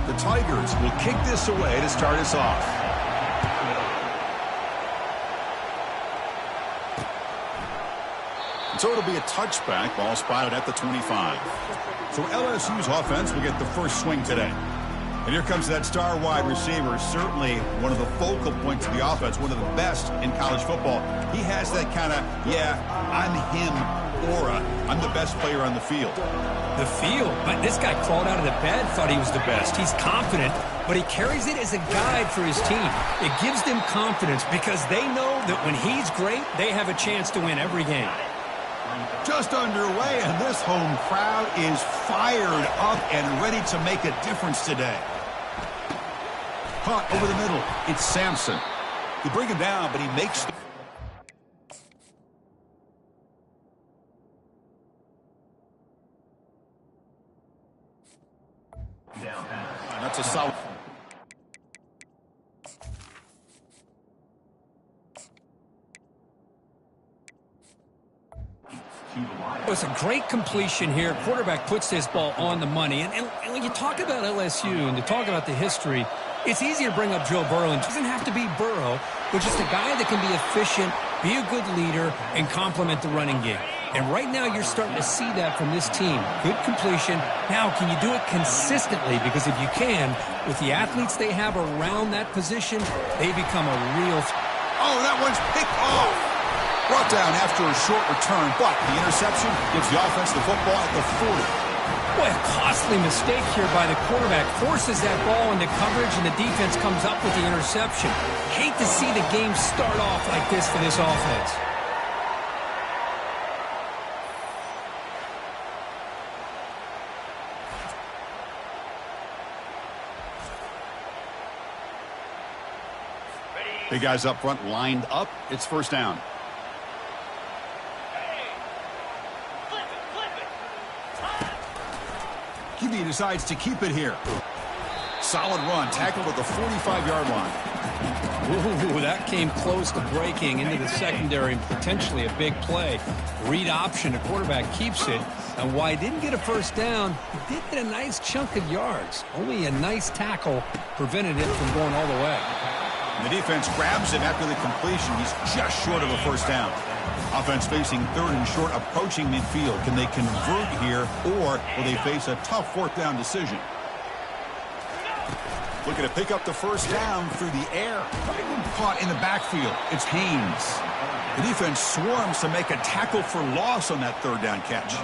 The Tigers will kick this away to start us off. So it'll be a touchback, ball spotted at the 25. So LSU's offense will get the first swing today. And here comes that star wide receiver, certainly one of the focal points of the offense, one of the best in college football. He has that kind of, yeah, I'm him aura. I'm the best player on the field. The field? This guy crawled out of the bed, thought he was the best. He's confident, but he carries it as a guide for his team. It gives them confidence because they know that when he's great, they have a chance to win every game. Just underway, and this home crowd is fired up and ready to make a difference today. Caught over the middle. It's Sampson. They bring him down, but he makes... That's a solid... It's a great completion here. Quarterback puts this ball on the money. And when you talk about LSU and you talk about the history, it's easy to bring up Joe Burrow. And it doesn't have to be Burrow, but just a guy that can be efficient, be a good leader, and complement the running game. And right now you're starting to see that from this team. Good completion. Now, can you do it consistently? Because if you can, with the athletes they have around that position, they become a real... Oh, that one's picked off. Brought down after a short return, but the interception gives the offense the football at the 40. Boy, a costly mistake here by the quarterback. Forces that ball into coverage, and the defense comes up with the interception. Hate to see the game start off like this for this offense. Big guys up front lined up. It's first down. QB decides to keep it here. Solid run, tackled at the 45-yard line. Ooh, that came close to breaking into the secondary and potentially a big play. Read option, the quarterback keeps it. And while he didn't get a first down, he did get a nice chunk of yards. Only a nice tackle prevented it from going all the way. And the defense grabs him after the completion. He's just short of a first down. Offense facing third and short, approaching midfield. Can they convert here, or will they face a tough fourth down decision? Looking to pick up the first down through the air. Caught in the backfield. It's Haynes. The defense swarms to make a tackle for loss on that third down catch.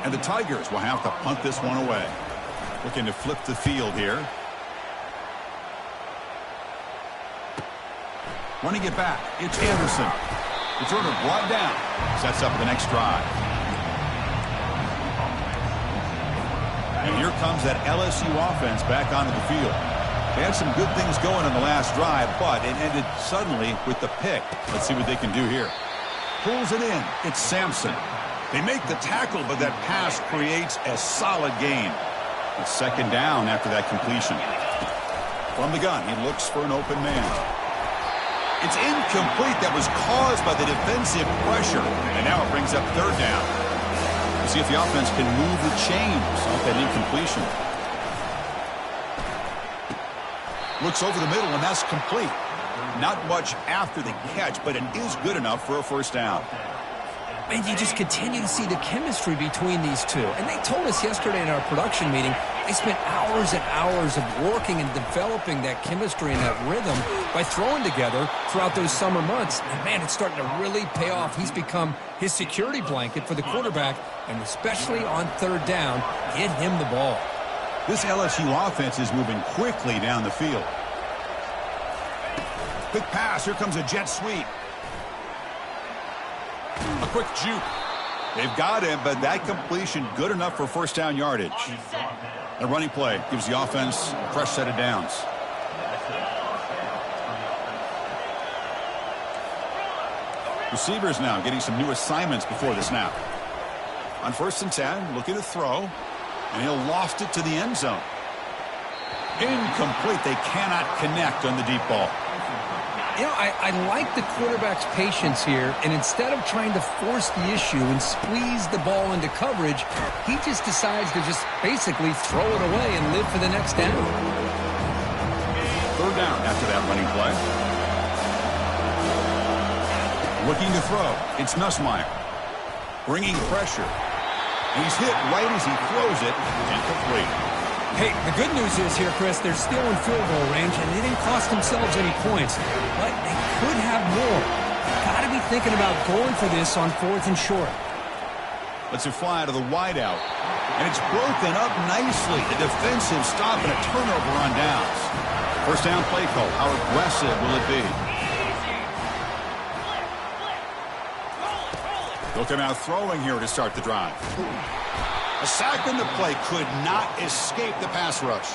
And the Tigers will have to punt this one away. Looking to flip the field here. Running it back. It's Anderson. Returner brought down. Sets up the next drive. And here comes that LSU offense back onto the field. They had some good things going on the last drive, but it ended suddenly with the pick. Let's see what they can do here. Pulls it in. It's Sampson. They make the tackle, but that pass creates a solid gain. It's second down after that completion. From the gun, he looks for an open man. It's incomplete. That was caused by the defensive pressure. And now it brings up third down. We'll see if the offense can move the chains off that incompletion. Looks over the middle, and that's complete. Not much after the catch, but it is good enough for a first down. And you just continue to see the chemistry between these two. And they told us yesterday in our production meeting, they spent hours and hours of working and developing that chemistry and that rhythm by throwing together throughout those summer months. And, man, it's starting to really pay off. He's become his security blanket for the quarterback, and especially on third down, get him the ball. This LSU offense is moving quickly down the field. Quick pass. Here comes a jet sweep. A quick juke. They've got him, but that completion good enough for first down yardage. The running play gives the offense a fresh set of downs. Receivers now getting some new assignments before the snap. On first and 10, looking to throw, and he'll loft it to the end zone. Incomplete. They cannot connect on the deep ball. You know, I like the quarterback's patience here, and instead of trying to force the issue and squeeze the ball into coverage, he just decides to just basically throw it away and live for the next down. Third down after that running play. Looking to throw. It's Nussmeier. Bringing pressure. And he's hit right as he throws it. Incomplete. Hey, the good news is here, Chris, they're still in field goal range, and they didn't cost themselves any points. But they could have more. Got to be thinking about going for this on 4th and short. Lets it fly to the wideout. And it's broken up nicely. A defensive stop and a turnover on downs. First down play call. How aggressive will it be? They'll come out throwing here to start the drive. A sack in the play could not escape the pass rush.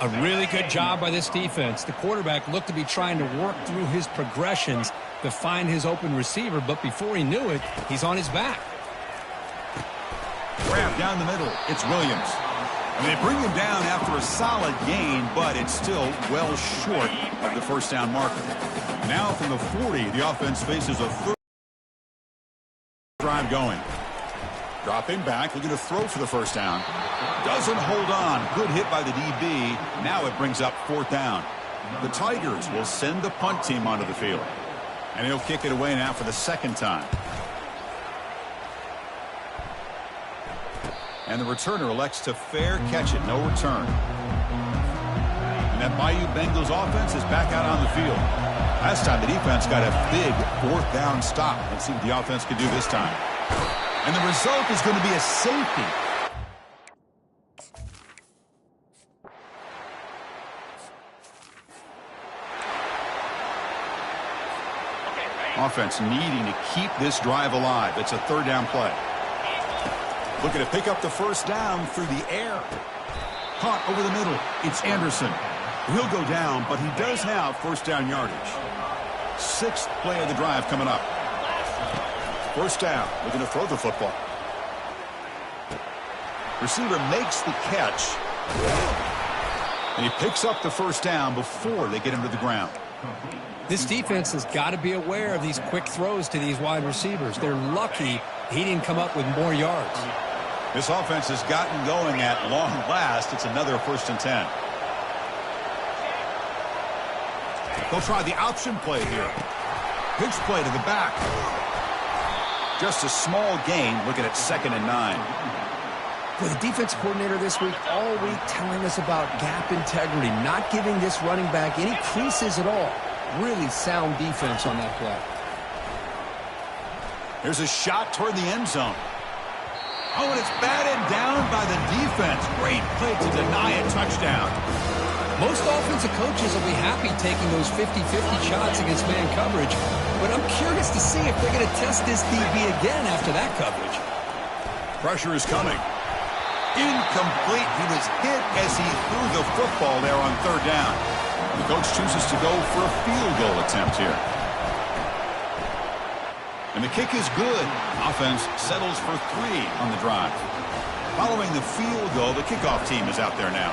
A really good job by this defense. The quarterback looked to be trying to work through his progressions to find his open receiver, but before he knew it, he's on his back. Grab down the middle. It's Williams. And they bring him down after a solid gain, but it's still well short of the first down marker. Now from the 40, the offense faces a third drive going. Dropping back, looking to throw for the first down. Doesn't hold on. Good hit by the DB. Now it brings up 4th down. The Tigers will send the punt team onto the field. And he'll kick it away now for the second time. And the returner elects to fair catch it. No return. And that Bayou Bengals offense is back out on the field. Last time the defense got a big 4th down stop. Let's see what the offense can do this time. And the result is going to be a safety. Offense needing to keep this drive alive. It's a 3rd down play. Looking to pick up the first down through the air. Caught over the middle. It's Anderson. He'll go down, but he does have first down yardage. 6th play of the drive coming up. First down. Looking to throw the football. Receiver makes the catch. And he picks up the first down before they get him to the ground. This defense has got to be aware of these quick throws to these wide receivers. They're lucky he didn't come up with more yards. This offense has gotten going at long last. It's another 1st and 10. They'll try the option play here. Pitch play to the back. Just a small gain. Looking at 2nd and 9. Well, the defense coordinator this week all week telling us about gap integrity, not giving this running back any creases at all. Really sound defense on that play. There's a shot toward the end zone. Oh, and it's batted down by the defense. Great play to deny a touchdown. Most offensive coaches will be happy taking those 50-50 shots against man coverage, but I'm curious to see if they're going to test this DB again after that coverage. Pressure is coming. Incomplete. He was hit as he threw the football there on 3rd down. The coach chooses to go for a field goal attempt here. And the kick is good. Offense settles for 3 on the drive. Following the field goal, the kickoff team is out there now.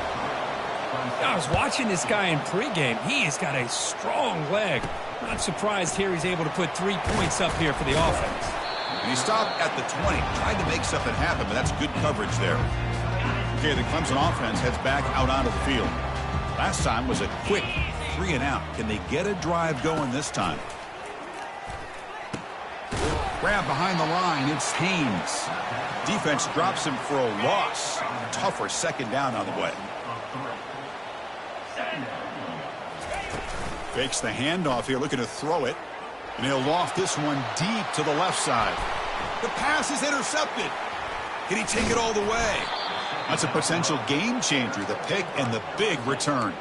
I was watching this guy in pregame. He has got a strong leg. Not surprised here he's able to put 3 points up here for the offense. And he stopped at the 20. Tried to make something happen, but that's good coverage there. Okay, the Clemson offense heads back out onto the field. Last time was a quick 3 and out. Can they get a drive going this time? Grab behind the line. It's Haynes. Defense drops him for a loss. Tougher 2nd down on the way. Fakes the handoff here, looking to throw it. And he'll loft this one deep to the left side. The pass is intercepted. Can he take it all the way? That's a potential game changer, the pick and the big return.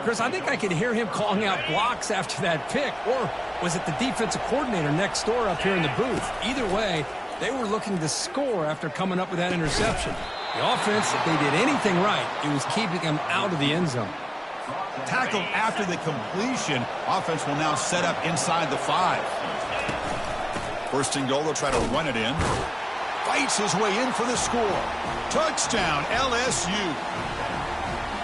Chris, I think I could hear him calling out blocks after that pick. Or was it the defensive coordinator next door up here in the booth? Either way, they were looking to score after coming up with that interception. The offense, if they did anything right, it was keeping them out of the end zone. Tackled after the completion. Offense will now set up inside the 5. 1st and goal, they'll try to run it in. Fights his way in for the score. Touchdown, LSU.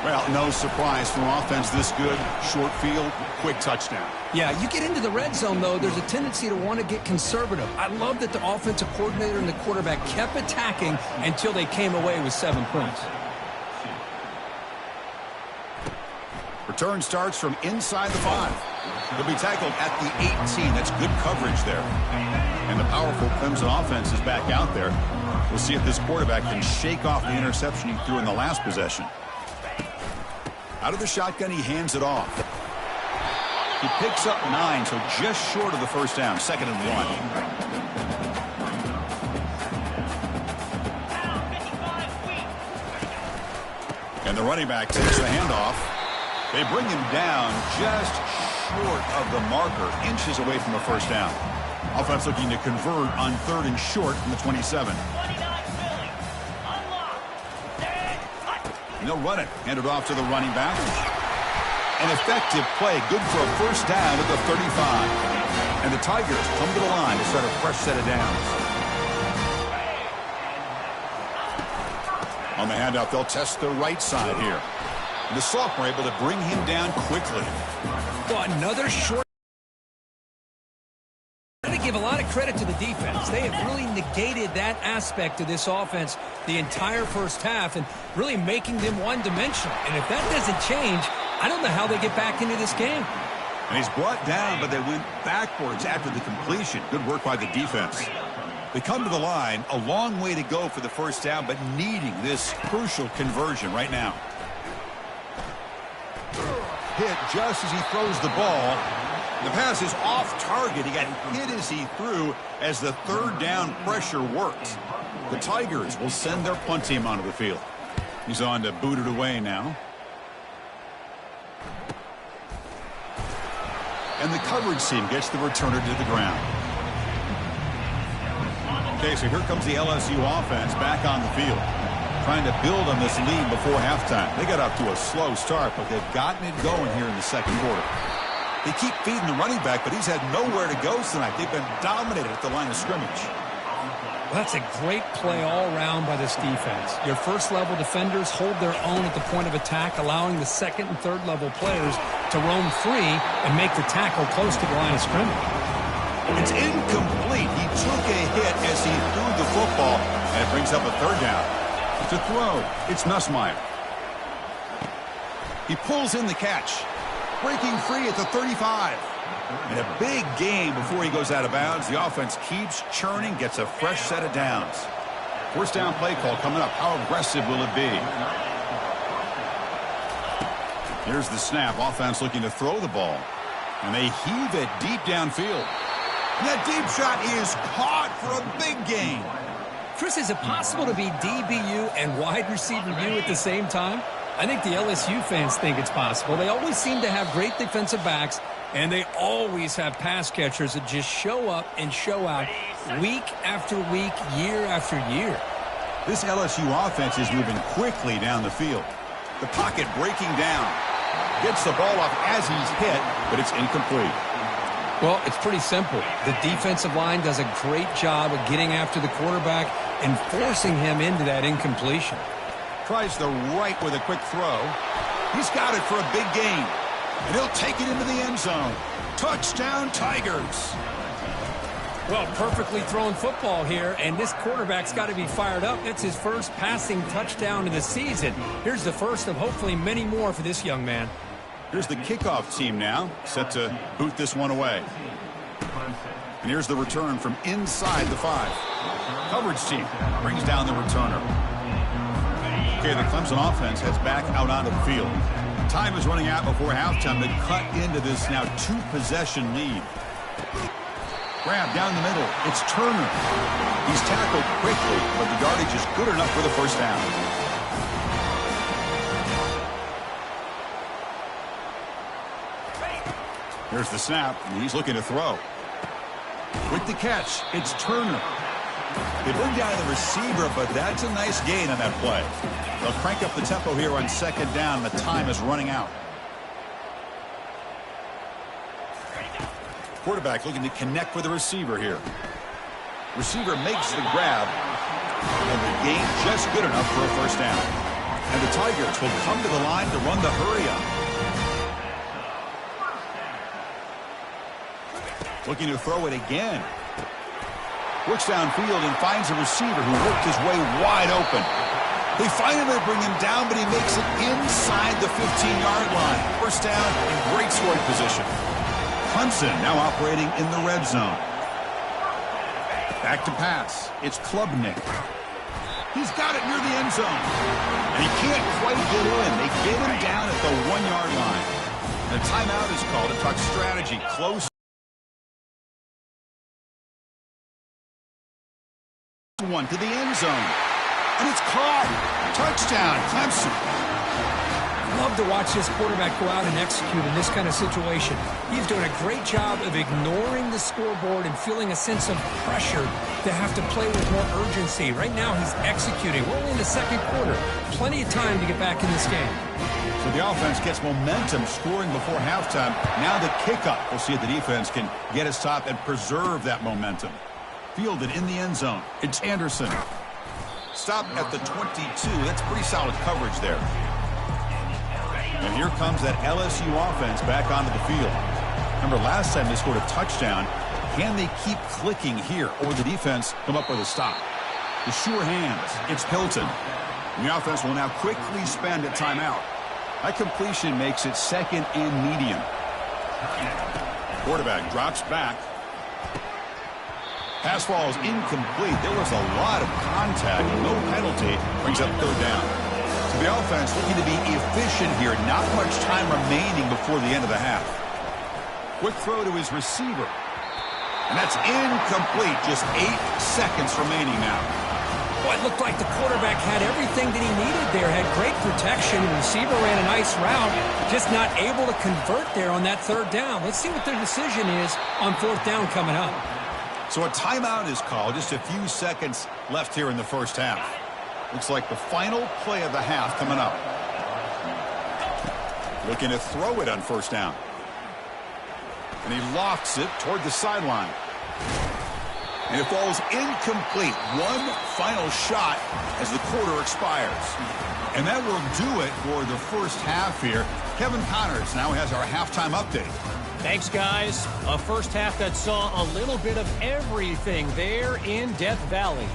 Well, no surprise from offense this good. Short field, quick touchdown. Yeah, you get into the red zone, though, there's a tendency to want to get conservative. I love that the offensive coordinator and the quarterback kept attacking until they came away with 7 points. Return starts from inside the 5. He'll be tackled at the 18. That's good coverage there. And the powerful Clemson offense is back out there. We'll see if this quarterback can shake off the interception he threw in the last possession. Out of the shotgun, he hands it off. He picks up 9, so just short of the first down, 2nd and 1. And the running back takes the handoff. They bring him down just short of the marker, inches away from a first down. Offense looking to convert on 3rd and short from the 27. And they'll run it. Hand it off to the running back. An effective play, good for a first down at the 35. And the Tigers come to the line to start a fresh set of downs. On the handoff, they'll test the right side here. And the sophomore able to bring him down quickly. Well, another short. I'm going to give a lot of credit to the defense. They have really negated that aspect of this offense the entire first half and really making them one-dimensional. And if that doesn't change, I don't know how they get back into this game. And he's brought down, but they went backwards after the completion. Good work by the defense. They come to the line, a long way to go for the first down, but needing this crucial conversion right now. Hit just as he throws the ball. The pass is off target. He got hit as he threw as the 3rd down pressure works. The Tigers will send their punt team onto the field. He's on to boot it away now. And the coverage team gets the returner to the ground. Okay, so here comes the LSU offense back on the field, trying to build on this lead before halftime. They got up to a slow start, but they've gotten it going here in the 2nd quarter. They keep feeding the running back, but he's had nowhere to go tonight. They've been dominated at the line of scrimmage. Well, that's a great play all around by this defense. Your first-level defenders hold their own at the point of attack, allowing the 2nd and 3rd level players to roam free and make the tackle close to the line of scrimmage. It's incomplete. He took a hit as he threw the football, and it brings up a 3rd down. To throw, it's Nussmeier. He pulls in the catch, breaking free at the 35. And a big game before he goes out of bounds. The offense keeps churning, gets a fresh set of downs. First down play call coming up. How aggressive will it be? Here's the snap. Offense looking to throw the ball. And they heave it deep downfield. And that deep shot is caught for a big gain. Chris, is it possible to be DBU and wide receiver U at the same time? I think the LSU fans think it's possible. They always seem to have great defensive backs, and they always have pass catchers that just show up and show out week after week, year after year. This LSU offense is moving quickly down the field. The pocket breaking down. Gets the ball off as he's hit, but it's incomplete. Well, it's pretty simple. The defensive line does a great job of getting after the quarterback and forcing him into that incompletion. Tries the right with a quick throw. He's got it for a big gain. And he'll take it into the end zone. Touchdown, Tigers. Well, perfectly thrown football here, and this quarterback's got to be fired up. It's his first passing touchdown of the season. Here's the first of hopefully many more for this young man. Here's the kickoff team now, set to boot this one away. And here's the return from inside the 5. Coverage team brings down the returner. Okay, the Clemson offense heads back out onto the field. Time is running out before halftime to cut into this now 2-possession lead. Grab down the middle. It's Turner. He's tackled quickly, but the yardage is good enough for the first down. Here's the snap, and he's looking to throw. With the catch, it's Turner. They bring down the receiver, but that's a nice gain on that play. They'll crank up the tempo here on 2nd down. The time is running out. Quarterback looking to connect with the receiver here. Receiver makes the grab, and the gain just good enough for a first down. And the Tigers will come to the line to run the hurry up. Looking to throw it again. Works downfield and finds a receiver who worked his way wide open. They finally bring him down, but he makes it inside the 15-yard line. First down in great scoring position. Clemson now operating in the red zone. Back to pass. It's Klubnik. He's got it near the end zone. And he can't quite get in. They get him down at the 1-yard line. And a timeout is called to talk strategy. Close one to the end zone. And it's caught. Touchdown, Clemson. Love to watch this quarterback go out and execute in this kind of situation. He's doing a great job of ignoring the scoreboard and feeling a sense of pressure to have to play with more urgency. Right now, he's executing. We're only in the second quarter. Plenty of time to get back in this game. So the offense gets momentum, scoring before halftime. Now the kickoff. We'll see if the defense can get a stop and preserve that momentum. Fielded in the end zone. It's Anderson. Stop at the 22. That's pretty solid coverage there. And here comes that LSU offense back onto the field. Remember, last time they scored a touchdown. Can they keep clicking here, or the defense come up with a stop? The sure hands. It's Hilton. And the offense will now quickly spend a timeout. That completion makes it second and medium. Quarterback drops back. Pass falls incomplete. There was a lot of contact. No penalty. Brings up third down. So the offense looking to be efficient here. Not much time remaining before the end of the half. Quick throw to his receiver. And that's incomplete. Just 8 seconds remaining now. Well, it looked like the quarterback had everything that he needed there. Had great protection. The receiver ran a nice route. Just not able to convert there on that third down. Let's see what their decision is on fourth down coming up. So a timeout is called. Just a few seconds left here in the first half. Looks like the final play of the half coming up. Looking to throw it on first down. And he lofts it toward the sideline. And it falls incomplete. One final shot as the quarter expires. And that will do it for the first half here. Kevin Connors now has our halftime update. Thanks, guys. A first half that saw a little bit of everything there in Death Valley.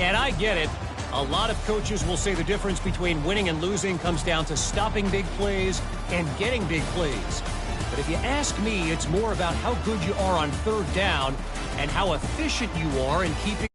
And I get it. A lot of coaches will say the difference between winning and losing comes down to stopping big plays and getting big plays. But if you ask me, it's more about how good you are on third down and how efficient you are in keeping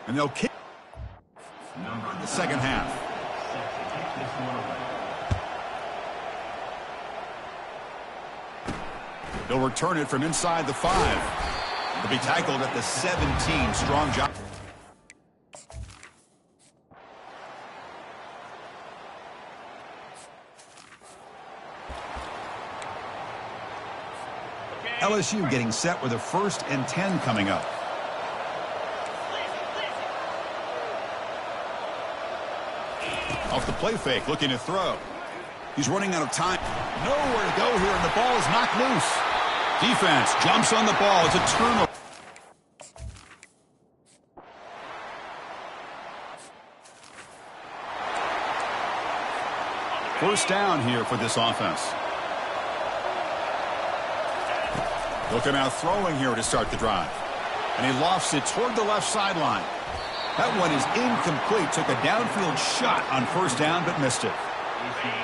And they'll kick in the second half. They'll return it from inside the 5. They'll be tackled at the 17. Strong job. LSU getting set with a 1st and 10 coming up. Off the play fake, looking to throw. He's running out of time. Nowhere to go here, and the ball is knocked loose. Defense jumps on the ball. It's a turnover. First down here for this offense. Looking out throwing here to start the drive. And he lofts it toward the left sideline. That one is incomplete. Took a downfield shot on first down, but missed it.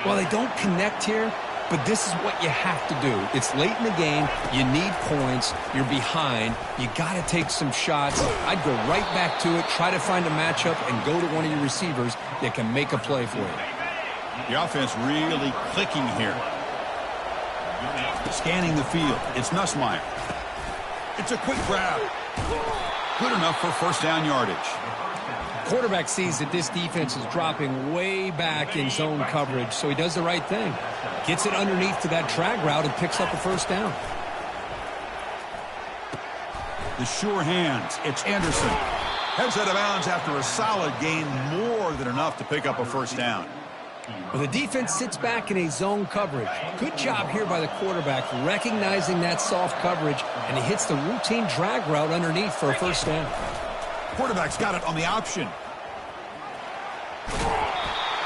Well, they don't connect here, but this is what you have to do. It's late in the game. You need points. You're behind. You got to take some shots. I'd go right back to it, try to find a matchup, and go to one of your receivers that can make a play for you. The offense really clicking here. Scanning the field. It's Nussmeier. It's a quick grab. Good enough for first down yardage. Quarterback sees that this defense is dropping way back in zone coverage, so he does the right thing. Gets it underneath to that drag route and picks up a first down. The sure hands. It's Anderson. Heads out of bounds after a solid gain, more than enough to pick up a first down. Well, the defense sits back in a zone coverage. Good job here by the quarterback recognizing that soft coverage, and he hits the routine drag route underneath for a first down. Quarterback's got it on the option.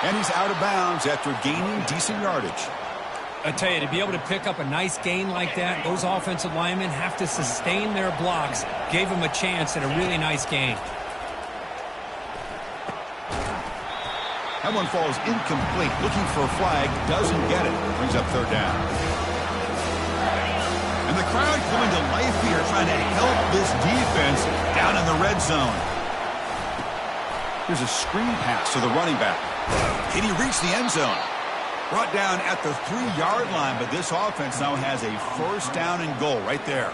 And he's out of bounds after gaining decent yardage. I tell you, to be able to pick up a nice gain like that, those offensive linemen have to sustain their blocks. Gave him a chance at a really nice gain. That one falls incomplete. Looking for a flag. Doesn't get it. Brings up third down. And the crowd coming to life here, trying to help this defense down in the red zone. Here's a screen pass to the running back. Can he reach the end zone? Brought down at the 3-yard line, but this offense now has a first down and goal right there.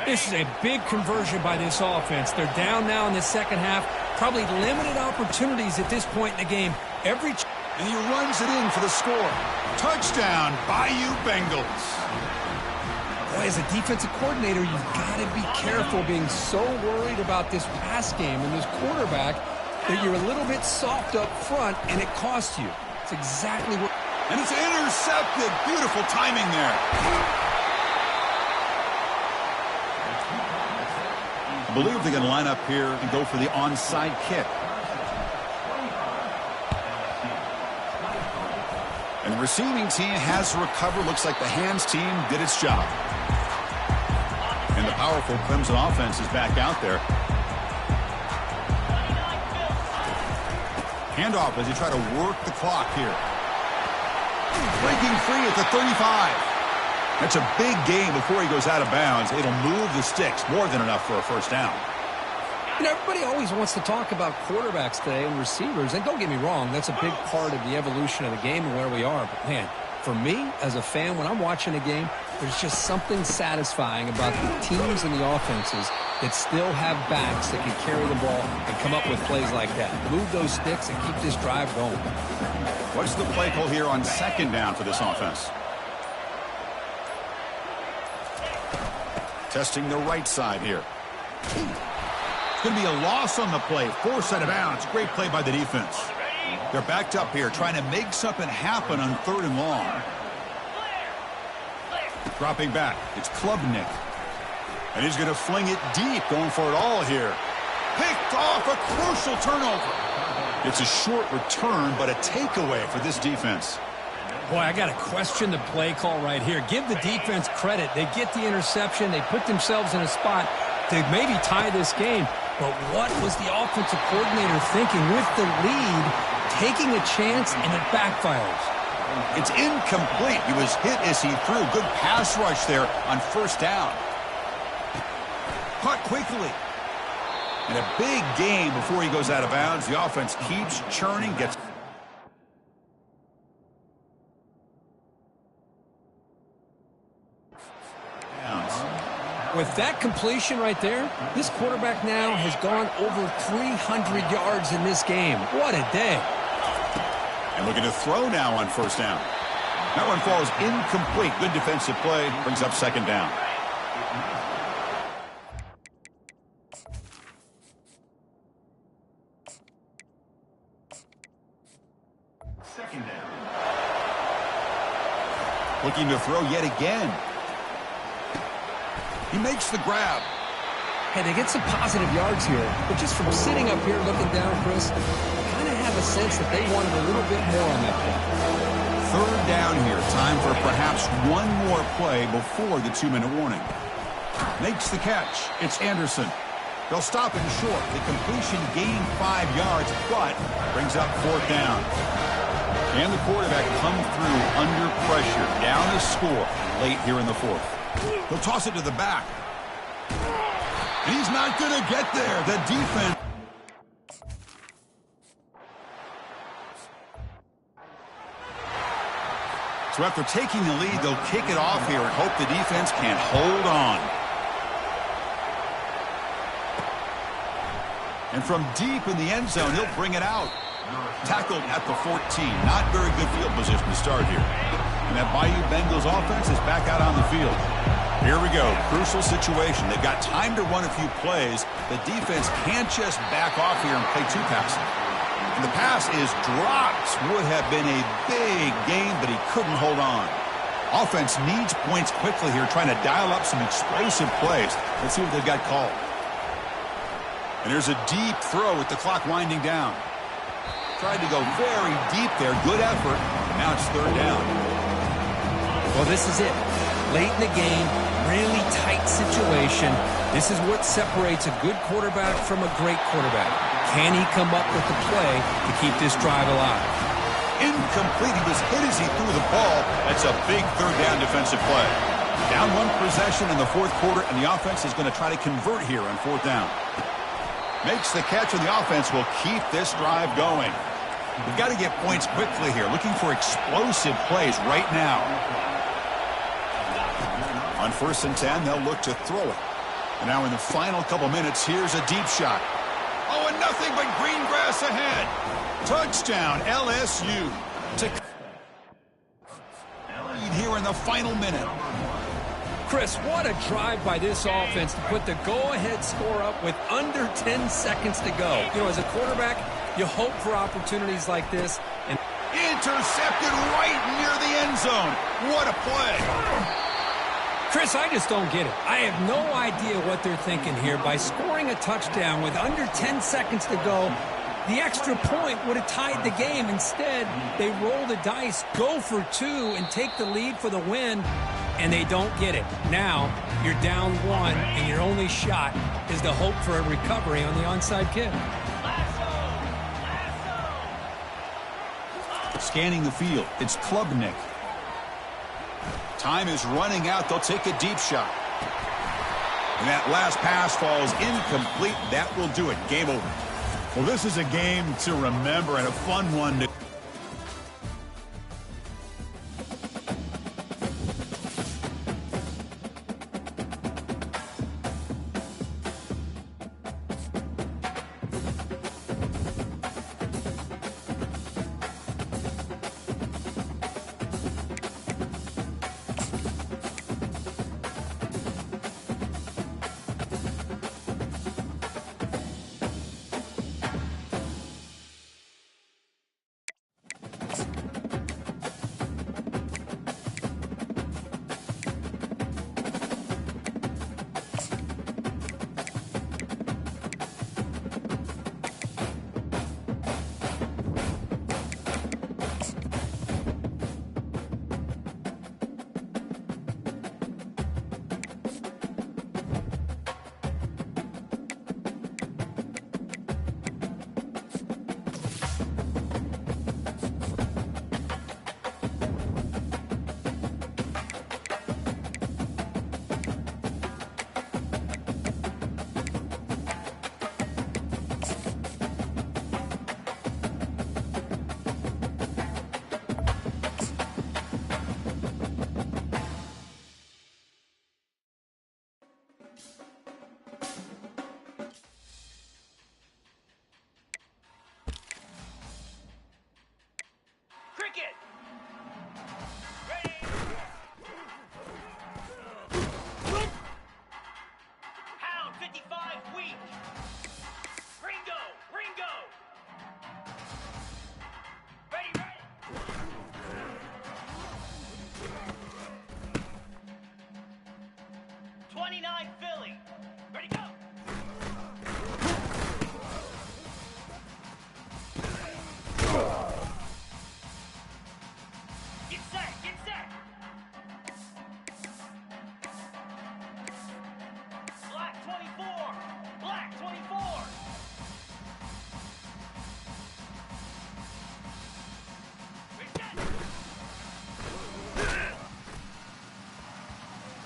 This is a big conversion by this offense. They're down now in the second half. Probably limited opportunities at this point in the game. And he runs it in for the score. Touchdown, Bayou Bengals. Boy, as a defensive coordinator, you've got to be careful being so worried about this pass game and this quarterback that you're a little bit soft up front, and it costs you. It's exactly what... And it's intercepted. Beautiful timing there. I believe they're going to line up here and go for the onside kick. And the receiving team has to recover. Looks like the hands team did its job. And the powerful Clemson offense is back out there. Handoff as they try to work the clock here. Breaking free at the 35. That's a big gain before he goes out of bounds. It'll move the sticks. More than enough for a first down. You know, everybody always wants to talk about quarterbacks today and receivers. And don't get me wrong, that's a big part of the evolution of the game and where we are. But, man, for me, as a fan, when I'm watching a game, there's just something satisfying about the teams and the offenses that still have backs that can carry the ball and come up with plays like that. Move those sticks and keep this drive going. What's the play call here on second down for this offense? Testing the right side here. It's going to be a loss on the play. Forced out of bounds. Great play by the defense. They're backed up here, trying to make something happen on 3rd and long. Dropping back. It's Klubnik. And he's going to fling it deep, going for it all here. Picked off, a crucial turnover. It's a short return, but a takeaway for this defense. Boy, I got to question the play call right here. Give the defense credit. They get the interception. They put themselves in a spot to maybe tie this game. But what was the offensive coordinator thinking with the lead, taking a chance, and it backfires? It's incomplete. He was hit as he threw. Good pass rush there on first down. Caught quickly. And a big gain before he goes out of bounds. The offense keeps churning, gets with that completion right there, this quarterback now has gone over 300 yards in this game. What a day. And looking to throw now on first down. That one falls incomplete. Good defensive play. Brings up second down. Second down. Looking to throw yet again. He makes the grab. Hey, they get some positive yards here, but just from sitting up here looking down, Chris, I kind of have a sense that they wanted a little bit more on that play. Third down here. Time for perhaps one more play before the 2-minute warning. Makes the catch. It's Anderson. They'll stop him short. The completion gained 5 yards, but brings up fourth down. And the quarterback come through under pressure. Down a score late here in the fourth. He'll toss it to the back. He's not going to get there. The defense. So after taking the lead, they'll kick it off here and hope the defense can hold on. And from deep in the end zone, he'll bring it out. Tackled at the 14. Not very good field position to start here. And that Bayou Bengals offense is back out on the field. Here we go. Crucial situation. They've got time to run a few plays. The defense can't just back off here and play two passing. And the pass is dropped. Would have been a big gain, but he couldn't hold on. Offense needs points quickly here, trying to dial up some explosive plays. Let's see what they've got called. And there's a deep throw with the clock winding down. Tried to go very deep there. Good effort. Now it's third down. Well, this is it. Late in the game, really tight situation. This is what separates a good quarterback from a great quarterback. Can he come up with the play to keep this drive alive? Incomplete. He was hit as he threw the ball. That's a big third down defensive play. Down one possession in the fourth quarter, and the offense is going to try to convert here on fourth down. Makes the catch, and the offense will keep this drive going. We've got to get points quickly here. Looking for explosive plays right now. On 1st and 10, they'll look to throw it. And now in the final couple minutes, here's a deep shot. Oh, and nothing but green grass ahead. Touchdown, LSU. To lead here in the final minute. Chris, what a drive by this offense to put the go-ahead score up with under 10 seconds to go. You know, as a quarterback, you hope for opportunities like this. And intercepted right near the end zone. What a play. Chris, I just don't get it. I have no idea what they're thinking here. By scoring a touchdown with under 10 seconds to go, the extra point would have tied the game. Instead, they roll the dice, go for two, and take the lead for the win, and they don't get it. Now, you're down one, and your only shot is to hope for a recovery on the onside kick. Scanning the field, it's Klubnik. Time is running out. They'll take a deep shot. And that last pass falls incomplete. That will do it. Game over. Well, this is a game to remember and a fun one to 9 Philly. Ready, go! Get set, get set! Black 24! Black 24! We're set!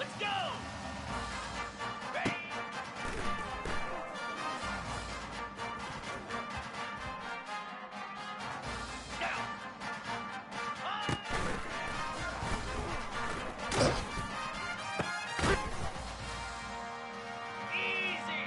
Let's go! Ready? Down! Easy!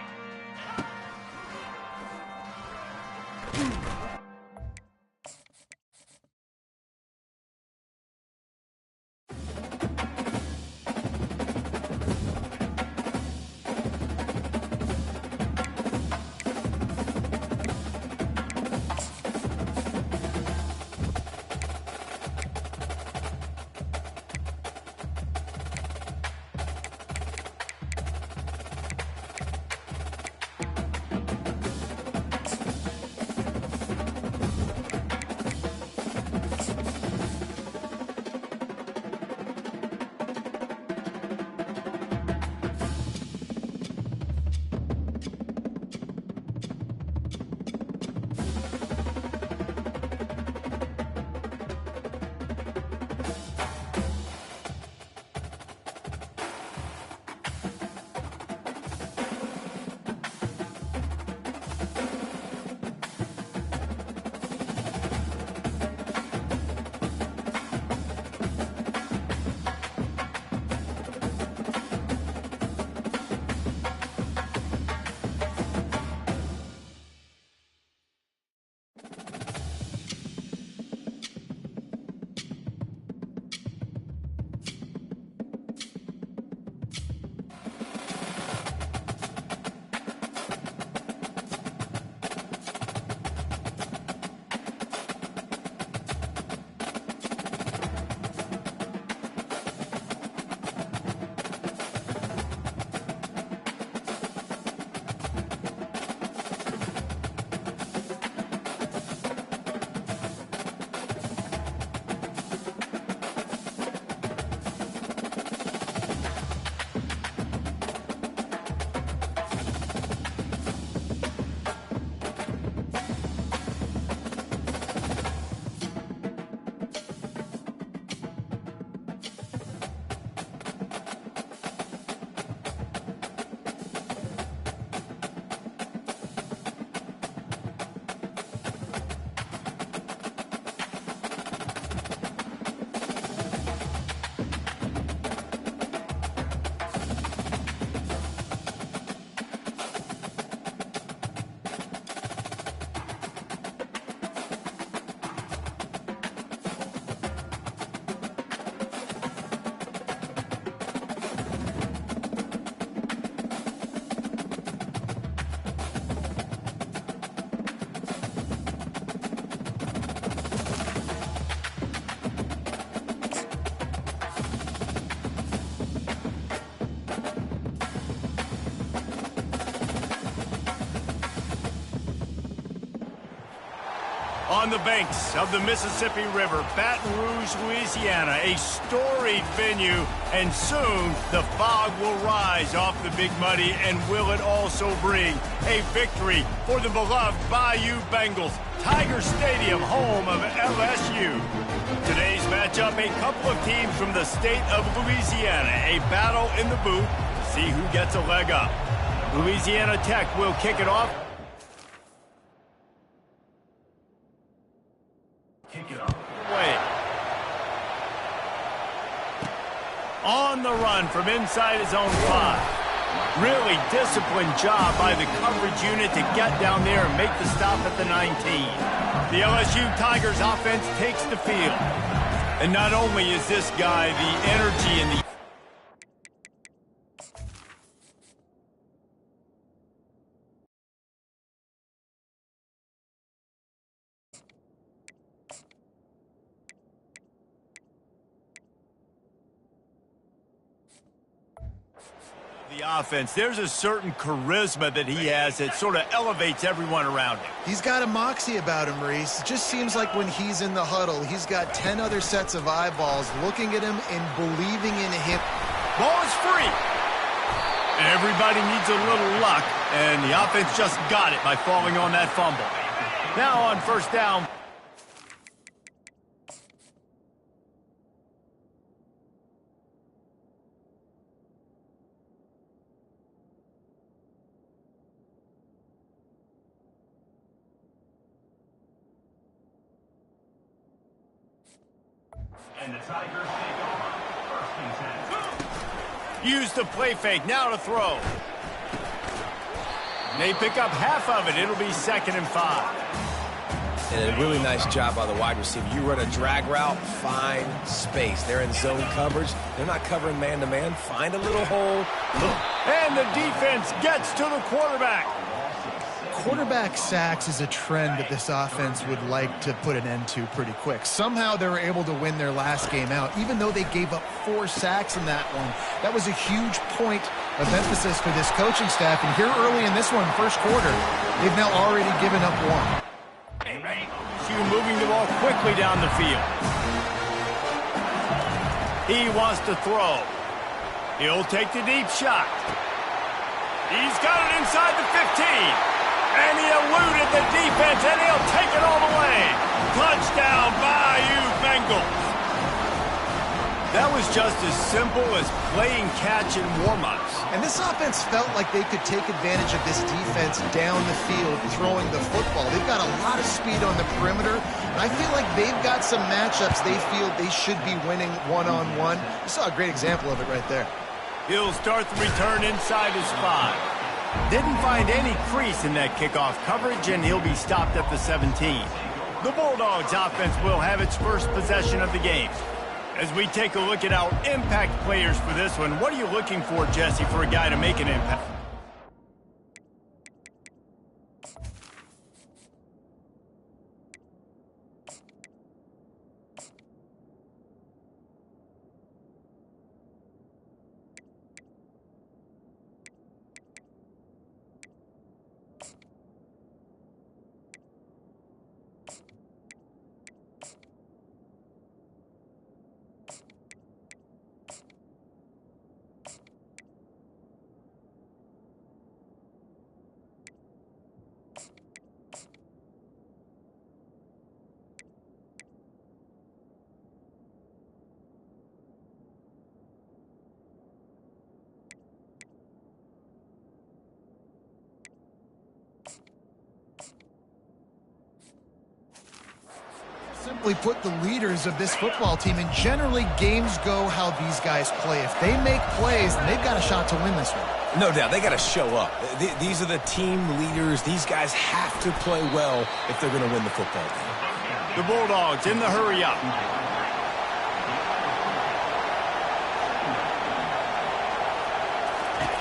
On the banks of the Mississippi River, Baton Rouge, Louisiana, a storied venue, and soon the fog will rise off the Big Muddy, and will it also bring a victory for the beloved Bayou Bengals, Tiger Stadium, home of LSU. Today's matchup, a couple of teams from the state of Louisiana, a battle in the booth to see who gets a leg up. Louisiana Tech will kick it off. On the run from inside his own 5. Really disciplined job by the coverage unit to get down there and make the stop at the 19. The LSU Tigers offense takes the field. And not only is this guy the energy and the offense. There's a certain charisma that he has that sort of elevates everyone around him. He's got a moxie about him, Reese. It just seems like when he's in the huddle, he's got 10 other sets of eyeballs looking at him and believing in him. Ball is free. Everybody needs a little luck, and the offense just got it by falling on that fumble. Now on first down. And the Tigers take over. First and 10. Use the play fake. Now to throw. They pick up half of it. It'll be 2nd and 5. And a really nice job by the wide receiver. You run a drag route, find space. They're in zone coverage. They're not covering man-to-man. Find a little hole. And the defense gets to the quarterback. Quarterback sacks is a trend that this offense would like to put an end to pretty quick. Somehow they were able to win their last game out, even though they gave up 4 sacks in that one. That was a huge point of emphasis for this coaching staff. And here early in this one, first quarter, they've now already given up 1. Moving the ball quickly down the field. He wants to throw. He'll take the deep shot. He's got it inside the 15. And he eluded the defense, and he'll take it all the way. Touchdown, Bayou Bengals. That was just as simple as playing catch in warm-ups. And this offense felt like they could take advantage of this defense down the field throwing the football. They've got a lot of speed on the perimeter, and I feel like they've got some matchups they feel they should be winning one-on-one. You saw a great example of it right there. He'll start the return inside his 5. Didn't find any crease in that kickoff coverage, and he'll be stopped at the 17. The Bulldogs offense will have its first possession of the game. As we take a look at our impact players for this one, what are you looking for, Jesse, for a guy to make an impact? Simply put, the leaders of this football team, and generally games go how these guys play. If they make plays, then they've got a shot to win this one. No doubt. They got to show up. These are the team leaders. These guys have to play well if they're going to win the football game. The Bulldogs in the hurry up.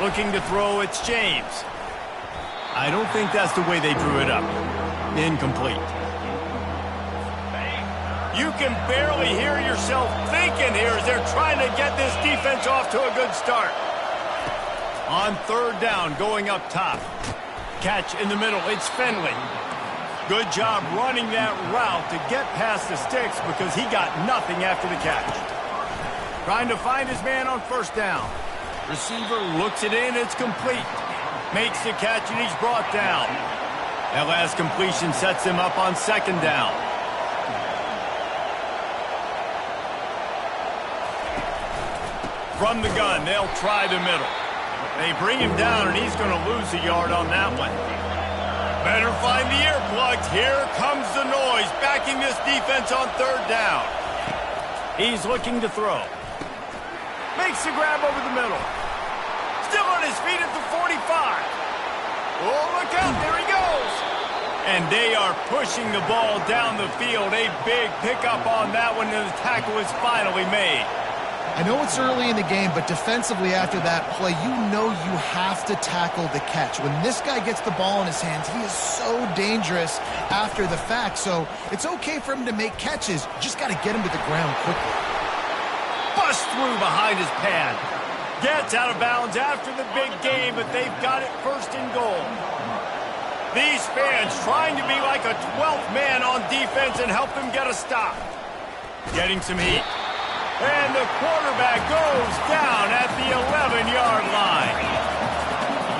Looking to throw, it's James. I don't think that's the way they drew it up. Incomplete. You can barely hear yourself thinking here as they're trying to get this defense off to a good start. On third down, going up top. Catch in the middle, it's Finley. Good job running that route to get past the sticks because he got nothing after the catch. Trying to find his man on first down. Receiver looks it in, it's complete. Makes the catch and he's brought down. That last completion sets him up on second down. From the gun, they'll try the middle. They bring him down, and he's going to lose a yard on that one. Better find the earplugs. Here comes the noise, backing this defense on third down. He's looking to throw. Makes the grab over the middle. Still on his feet at the 45. Oh, look out, there he goes. And they are pushing the ball down the field. A big pickup on that one, and the tackle is finally made. I know it's early in the game, but defensively after that play, you know you have to tackle the catch. When this guy gets the ball in his hands, he is so dangerous after the fact. So it's okay for him to make catches. You just got to get him to the ground quickly. Bust through behind his pad. Gets out of bounds after the big game, but they've got it first and goal. These fans trying to be like a 12th man on defense and help them get a stop. Getting some heat. And the quarterback goes down at the 11-yard line.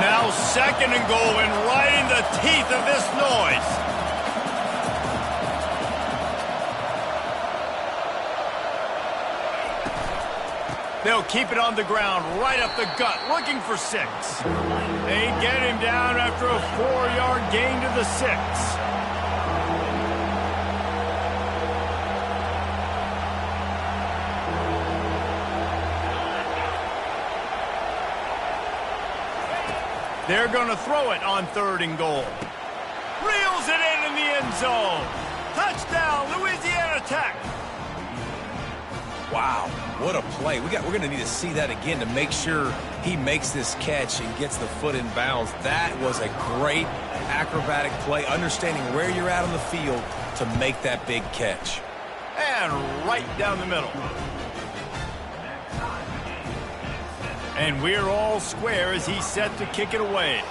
Now second and goal and right in the teeth of this noise. They'll keep it on the ground, right up the gut, looking for 6. They get him down after a 4-yard gain to the 6. They're going to throw it on 3rd and goal. Reels it in the end zone. Touchdown, Louisiana Tech. Wow, what a play. We're going to need to see that again to make sure he makes this catch and gets the foot in bounds. That was a great acrobatic play, understanding where you're at on the field to make that big catch. And right down the middle. And we're all square as he's set to kick it away.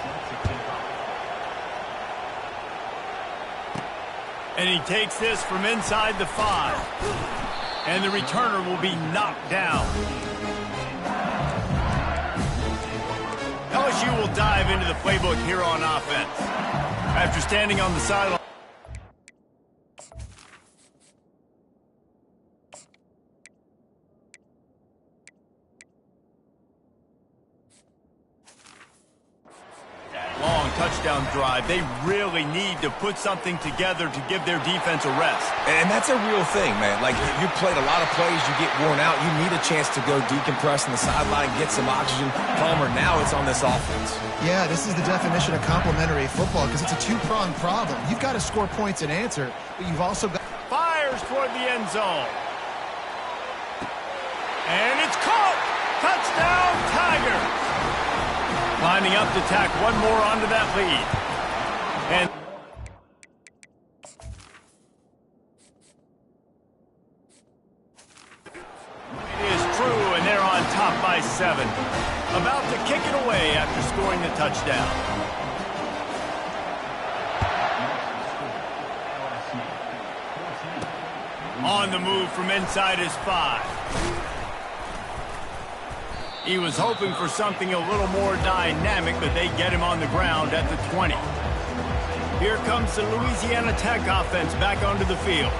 And he takes this from inside the 5. And the returner will be knocked down. LSU will dive into the playbook here on offense. After standing on the sideline. Long touchdown drive. They really need to put something together to give their defense a rest. And that's a real thing, man. Like, you played a lot of plays, you get worn out. You need a chance to go decompress on the sideline, get some oxygen. Palmer, now it's on this offense. Yeah, this is the definition of complementary football because it's a two-pronged problem. You've got to score points and answer, but you've also got... Fires toward the end zone. And it's caught. Touchdown, Tigers. Lining up to tack one more onto that lead. And it is true, and they're on top by 7. About to kick it away after scoring the touchdown. On the move from inside his 5. He was hoping for something a little more dynamic, but they get him on the ground at the 20. Here comes the Louisiana Tech offense back onto the field.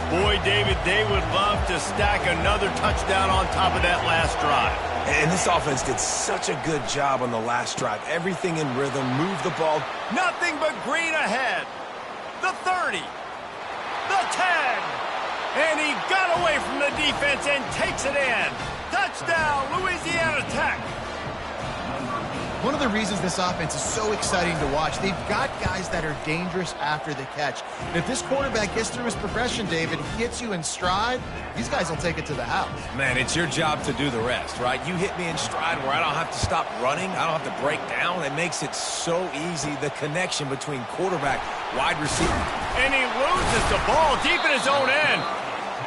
Boy, David, they would love to stack another touchdown on top of that last drive. And this offense did such a good job on the last drive. Everything in rhythm, move the ball. Nothing but green ahead. The 30. The 10. And he got away from the defense and takes it in. Touchdown, Louisiana Tech. One of the reasons this offense is so exciting to watch, they've got guys that are dangerous after the catch. And if this quarterback gets through his progression, David, gets you in stride, these guys will take it to the house. Man, it's your job to do the rest, right? You hit me in stride where I don't have to stop running. I don't have to break down. It makes it so easy, the connection between quarterback, wide receiver. And he loses the ball deep in his own end.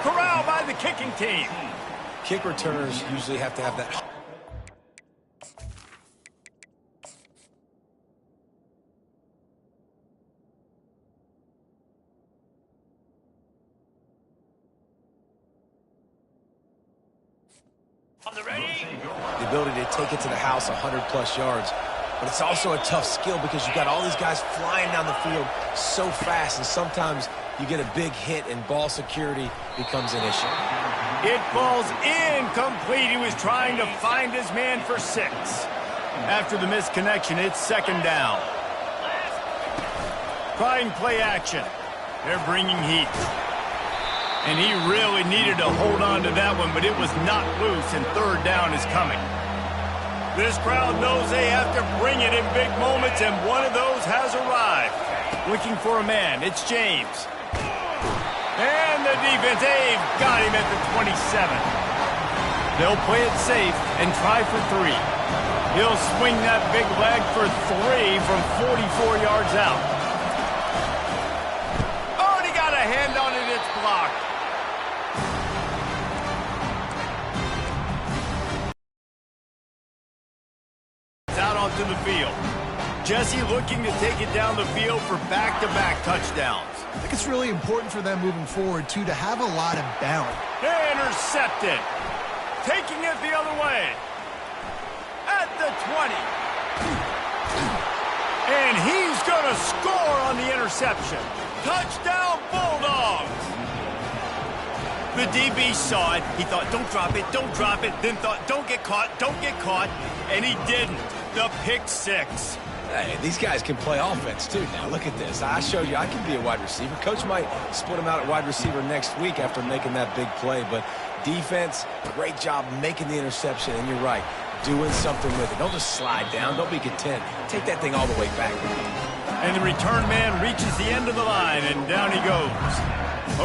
Corralled by the kicking team. Kick returners usually have to have that. The ability to take it to the house 100-plus yards. But it's also a tough skill because you've got all these guys flying down the field so fast, and sometimes you get a big hit and ball security becomes an issue. It falls incomplete. He was trying to find his man for 6. After the missed connection, it's second down. Trying play action. They're bringing heat. And he really needed to hold on to that one, but it was not loose, and third down is coming. This crowd knows they have to bring it in big moments, and one of those has arrived. Looking for a man. It's James. And the defense, they've got him at the 27. They'll play it safe and try for 3. He'll swing that big leg for 3 from 44 yards out. Oh, and he got a hand on it. It's blocked. to the field. Jesse looking to take it down the field for back-to-back touchdowns. I think it's really important for them moving forward, too, to have a lot of bounce. Intercepted. Taking it the other way. At the 20. And he's going to score on the interception. Touchdown, Bulldogs. The DB saw it. He thought, don't drop it, don't drop it. Then thought, don't get caught, don't get caught. And he didn't. The pick six. Hey, these guys can play offense, too. Now, look at this. I showed you I can be a wide receiver. Coach might split him out at wide receiver next week after making that big play. But defense, great job making the interception. And you're right, doing something with it. Don't just slide down. Don't be content. Take that thing all the way back. And the return man reaches the end of the line, and down he goes.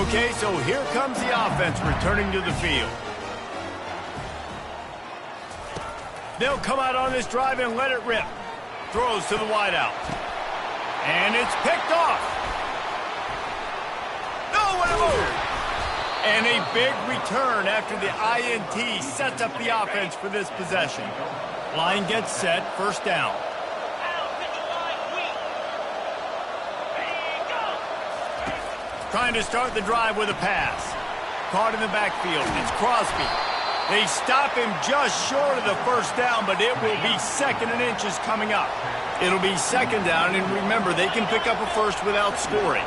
Okay, so here comes the offense returning to the field. They'll come out on this drive and let it rip. Throws to the wideout. And it's picked off. No, what a move. And a big return after the INT sets up the offense for this possession. Line gets set, first down. Trying to start the drive with a pass. Caught in the backfield. It's Crosby. They stop him just short of the first down, but it will be second and inches coming up. It'll be second down, and remember, they can pick up a first without scoring.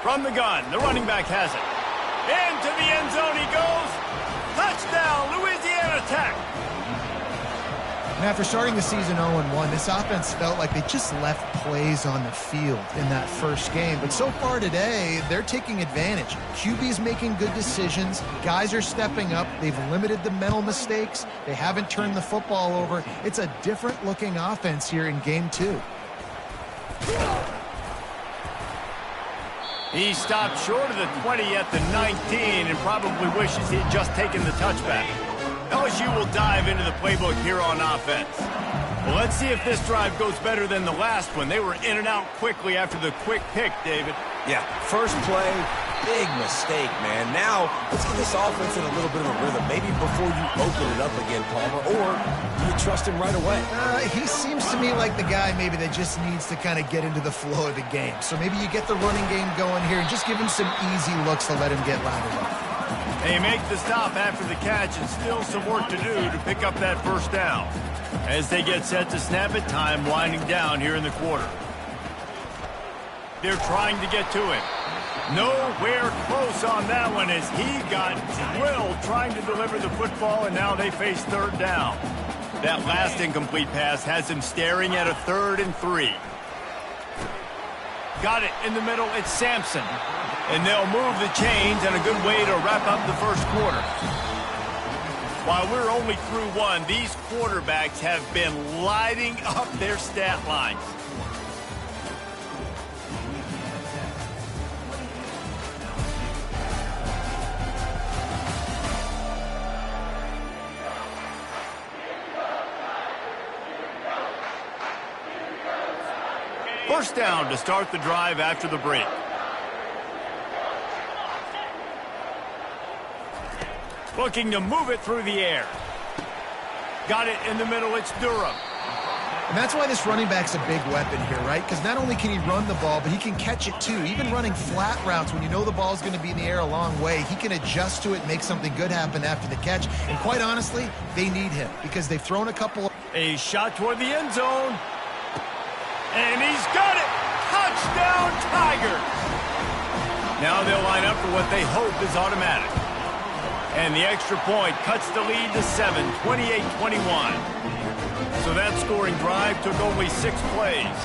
From the gun, the running back has it. Into the end zone he goes. Touchdown, Louisiana Tech. And after starting the season 0-1, this offense felt like they just left plays on the field in that first game. But so far today, they're taking advantage. QB's making good decisions. Guys are stepping up. They've limited the mental mistakes. They haven't turned the football over. It's a different-looking offense here in Game 2. He stopped short of the 20 at the 19 and probably wishes he'd just taken the touchback. LSU will dive into the playbook here on offense. Well, let's see if this drive goes better than the last one. They were in and out quickly after the quick pick, David. Yeah, first play, big mistake, man. Now, let's get this offense in a little bit of a rhythm. Maybe before you open it up again, Palmer, or you trust him right away. He seems to me like the guy maybe that just needs to kind of get into the flow of the game. So maybe you get the running game going here and just give him some easy looks to let him get lateral up. They make the stop after the catch and still some work to do to pick up that first down. As they get set to snap it, time winding down here in the quarter. They're trying to get to him. Nowhere close on that one as he got drilled trying to deliver the football, and now they face third down. That last incomplete pass has him staring at a 3rd and 3. Got it in the middle. It's Sampson. And they'll move the chains, and a good way to wrap up the first quarter. While we're only through one, these quarterbacks have been lighting up their stat lines. First down to start the drive after the break. Looking to move it through the air. Got it in the middle. It's Durham. And that's why this running back's a big weapon here, right? Because not only can he run the ball, but he can catch it too. Even running flat routes when you know the ball's going to be in the air a long way, he can adjust to it and make something good happen after the catch. And quite honestly, they need him because they've thrown a couple. A shot toward the end zone. And he's got it. Touchdown, Tigers. Now they'll line up for what they hope is automatic. And the extra point cuts the lead to 7, 28-21. So that scoring drive took only 6 plays.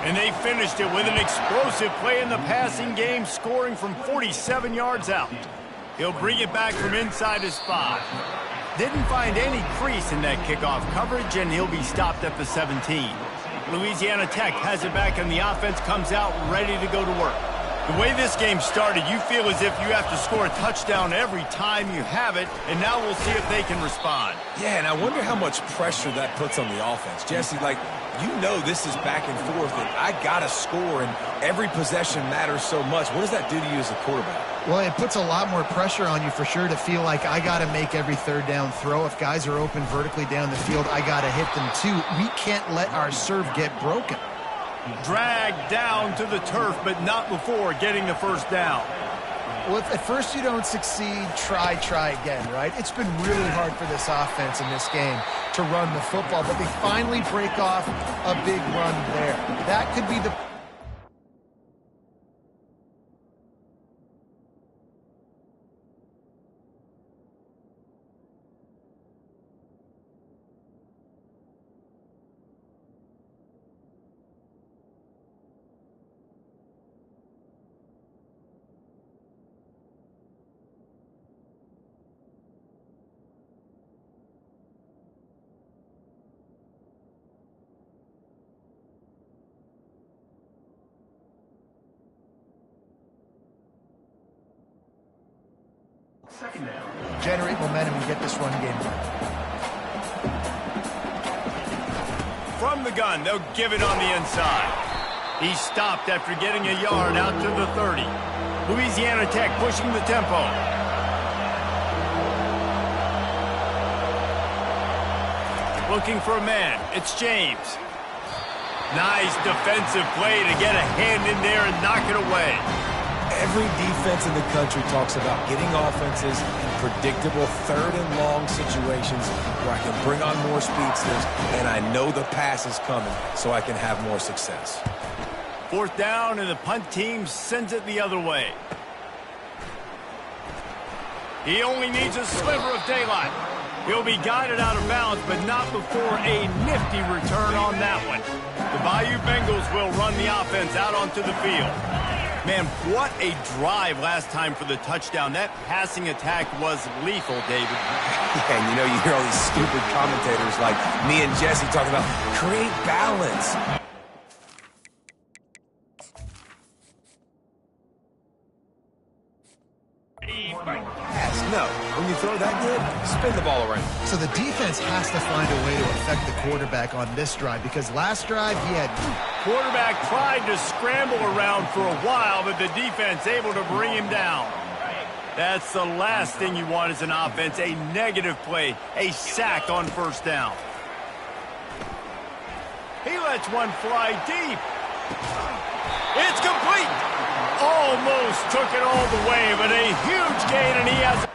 And they finished it with an explosive play in the passing game, scoring from 47 yards out. He'll bring it back from inside his 5. Didn't find any crease in that kickoff coverage, and he'll be stopped at the 17. Louisiana Tech has it back, and the offense comes out ready to go to work. The way this game started, you feel as if you have to score a touchdown every time you have it, and now we'll see if they can respond. Yeah, and I wonder how much pressure that puts on the offense. Jesse, like, You know this is back and forth, and I got to score, and every possession matters so much. What does that do to you as a quarterback? Well, it puts a lot more pressure on you for sure to feel like I got to make every third down throw. If guys are open vertically down the field, I got to hit them too. We can't let our serve get broken. Dragged down to the turf, but not before getting the first down. Well, if at first you don't succeed, try again, right? It's been really hard for this offense in this game to run the football, but they finally break off a big run there. That could be the... Second down. generate momentum and get this run game going. From the gun, they'll give it on the inside. He stopped after getting a yard out to the 30. Louisiana Tech pushing the tempo. Looking for a man. It's James. Nice defensive play to get a hand in there and knock it away. Every defense in the country talks about getting offenses in predictable third and long situations where I can bring on more speedsters and I know the pass is coming so I can have more success. Fourth down, and the punt team sends it the other way. He only needs a sliver of daylight. He'll be guided out of bounds, but not before a nifty return on that one. The Bayou Bengals will run the offense out onto the field. Man, what a drive last time for the touchdown. That passing attack was lethal, David. Yeah, and you know, you hear all these stupid commentators like me and Jesse talking about create balance. Yes, no. When you throw that good, spin the ball around. So the defense has to find a way to affect the quarterback on this drive because last drive he had... Quarterback tried to scramble around for a while, but the defense able to bring him down. That's the last thing you want as an offense, a negative play, a sack on first down. He lets one fly deep. It's complete. Almost took it all the way, but a huge gain, and he has...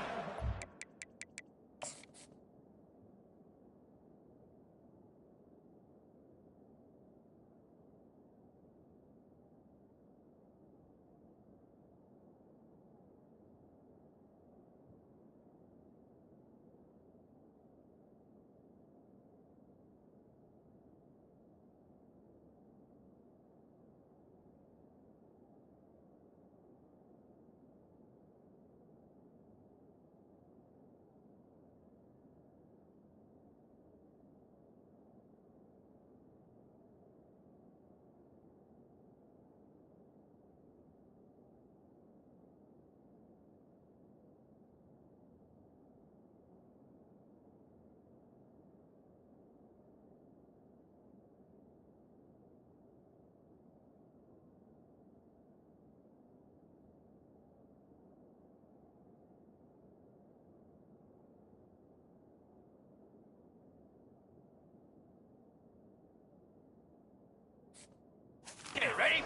Ready?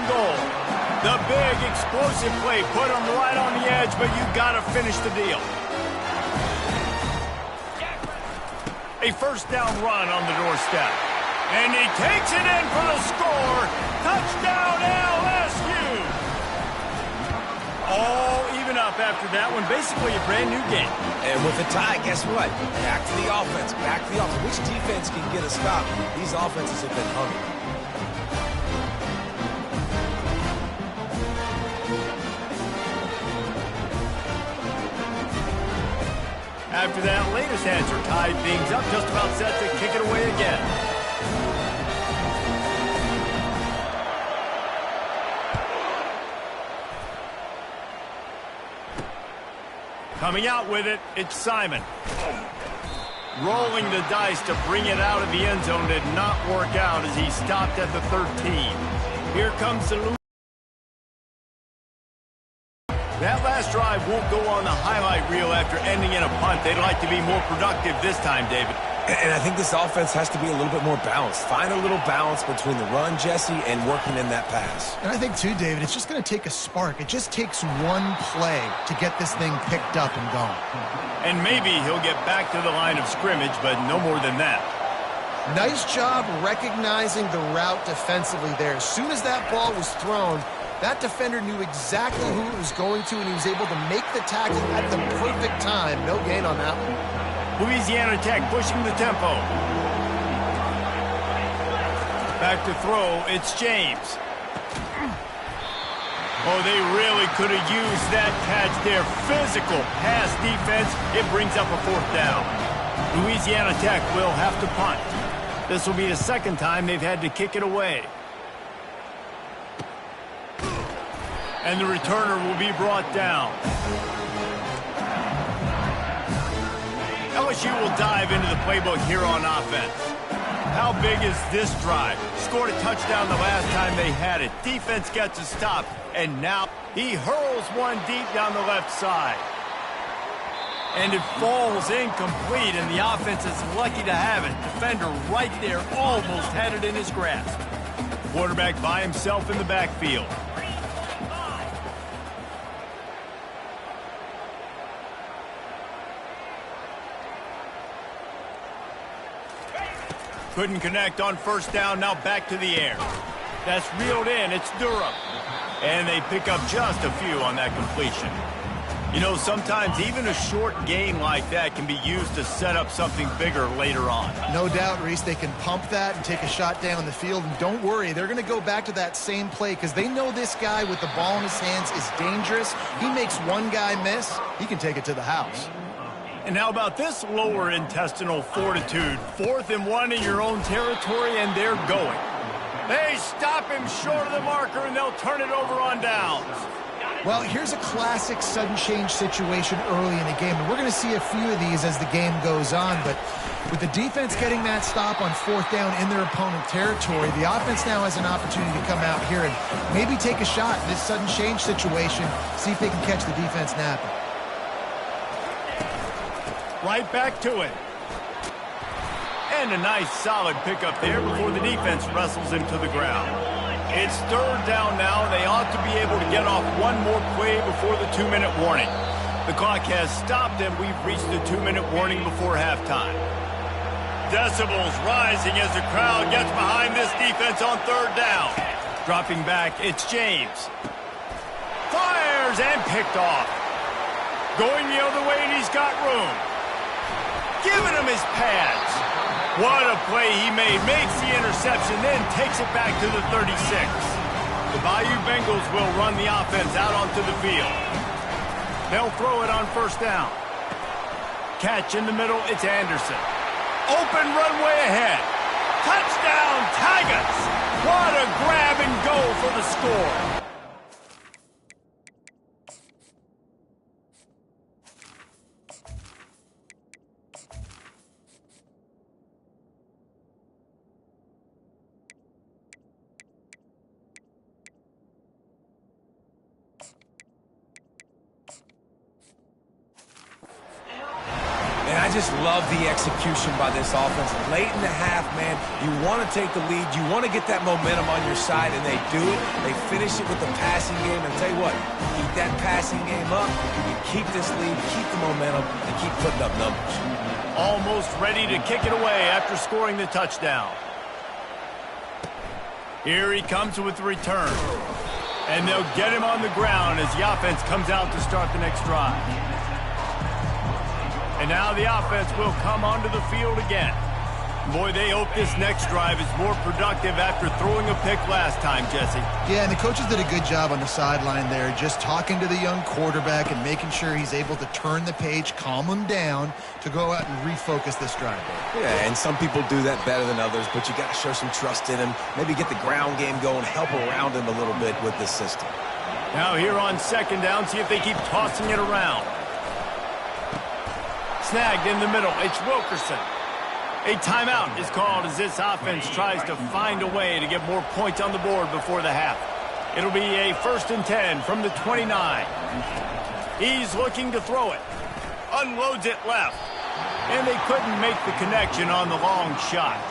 Goal. The big explosive play put him right on the edge, but you got to finish the deal. A first down run on the doorstep. And he takes it in for the score. Touchdown LSU. All even up after that one. Basically a brand new game. And with a tie, guess what? Back to the offense. Back to the offense. Which defense can get a stop? These offenses have been hungry. After that latest answer tied things up, just about set to kick it away again. Coming out with it, it's Simon. Rolling the dice to bring it out of the end zone did not work out as he stopped at the 13. Here comes the loop. That last drive won't go on the highlight reel after ending in a punt. They'd like to be more productive this time, David. And I think this offense has to be a little bit more balanced. Find a little balance between the run, Jesse, and working in that pass. And I think, too, David, it's just going to take a spark. It just takes one play to get this thing picked up and going. And maybe he'll get back to the line of scrimmage, but no more than that. Nice job recognizing the route defensively there. As soon as that ball was thrown, that defender knew exactly who it was going to, and he was able to make the tackle at the perfect time. No gain on that one. Louisiana Tech pushing the tempo. Back to throw, it's James. Oh, they really could have used that catch there. Physical pass defense. It brings up a 4th down. Louisiana Tech will have to punt. This will be the second time they've had to kick it away. And the returner will be brought down. LSU will dive into the playbook here on offense. How big is this drive? Scored a touchdown the last time they had it. Defense gets a stop, and now he hurls one deep down the left side. And it falls incomplete, and the offense is lucky to have it. Defender right there almost had it in his grasp. Quarterback by himself in the backfield. Couldn't connect on 1st down, now back to the air. That's reeled in, it's Durham. And they pick up just a few on that completion. You know, sometimes even a short gain like that can be used to set up something bigger later on. No doubt, Reese, they can pump that and take a shot down the field. And don't worry, they're going to go back to that same play because they know this guy with the ball in his hands is dangerous. He makes one guy miss, he can take it to the house. And how about this lower intestinal fortitude? 4th and 1 in your own territory, and they're going. They stop him short of the marker, and they'll turn it over on downs. Well, here's a classic sudden change situation early in the game, and we're going to see a few of these as the game goes on. But with the defense getting that stop on 4th down in their opponent territory, the offense now has an opportunity to come out here and maybe take a shot in this sudden change situation, see if they can catch the defense napping. Right back to it. And a nice solid pickup there before the defense wrestles him to the ground. It's 3rd down now. They ought to be able to get off one more play before the 2-minute warning. The clock has stopped and we've reached the 2-minute warning before halftime. Decibels rising as the crowd gets behind this defense on 3rd down. Dropping back, it's James. Fires and picked off. Going the other way and he's got room. Giving him his pads. What a play he made. Makes the interception, then takes it back to the 36. The Bayou Bengals will run the offense out onto the field. They'll throw it on 1st down. Catch in the middle, it's Anderson. Open runway ahead. Touchdown, Tigers! What a grab and go for the score. I just love the execution by this offense. Late in the half, man, you want to take the lead. You want to get that momentum on your side, and they do it. They finish it with the passing game. And tell you what, keep that passing game up. You keep this lead, keep the momentum, and keep putting up numbers. Almost ready to kick it away after scoring the touchdown. Here he comes with the return. And they'll get him on the ground as the offense comes out to start the next drive. And now the offense will come onto the field again. Boy, they hope this next drive is more productive after throwing a pick last time, Jesse. Yeah, and the coaches did a good job on the sideline there, just talking to the young quarterback and making sure he's able to turn the page, calm him down to go out and refocus this drive. Yeah, and some people do that better than others, but you got to show some trust in him, maybe get the ground game going, help around him a little bit with this system. Now here on 2nd down, see if they keep tossing it around. Snagged in the middle. It's Wilkerson. A timeout is called as this offense tries to find a way to get more points on the board before the half. It'll be a 1st and 10 from the 29. He's looking to throw it. Unloads it left. And they couldn't make the connection on the long shot.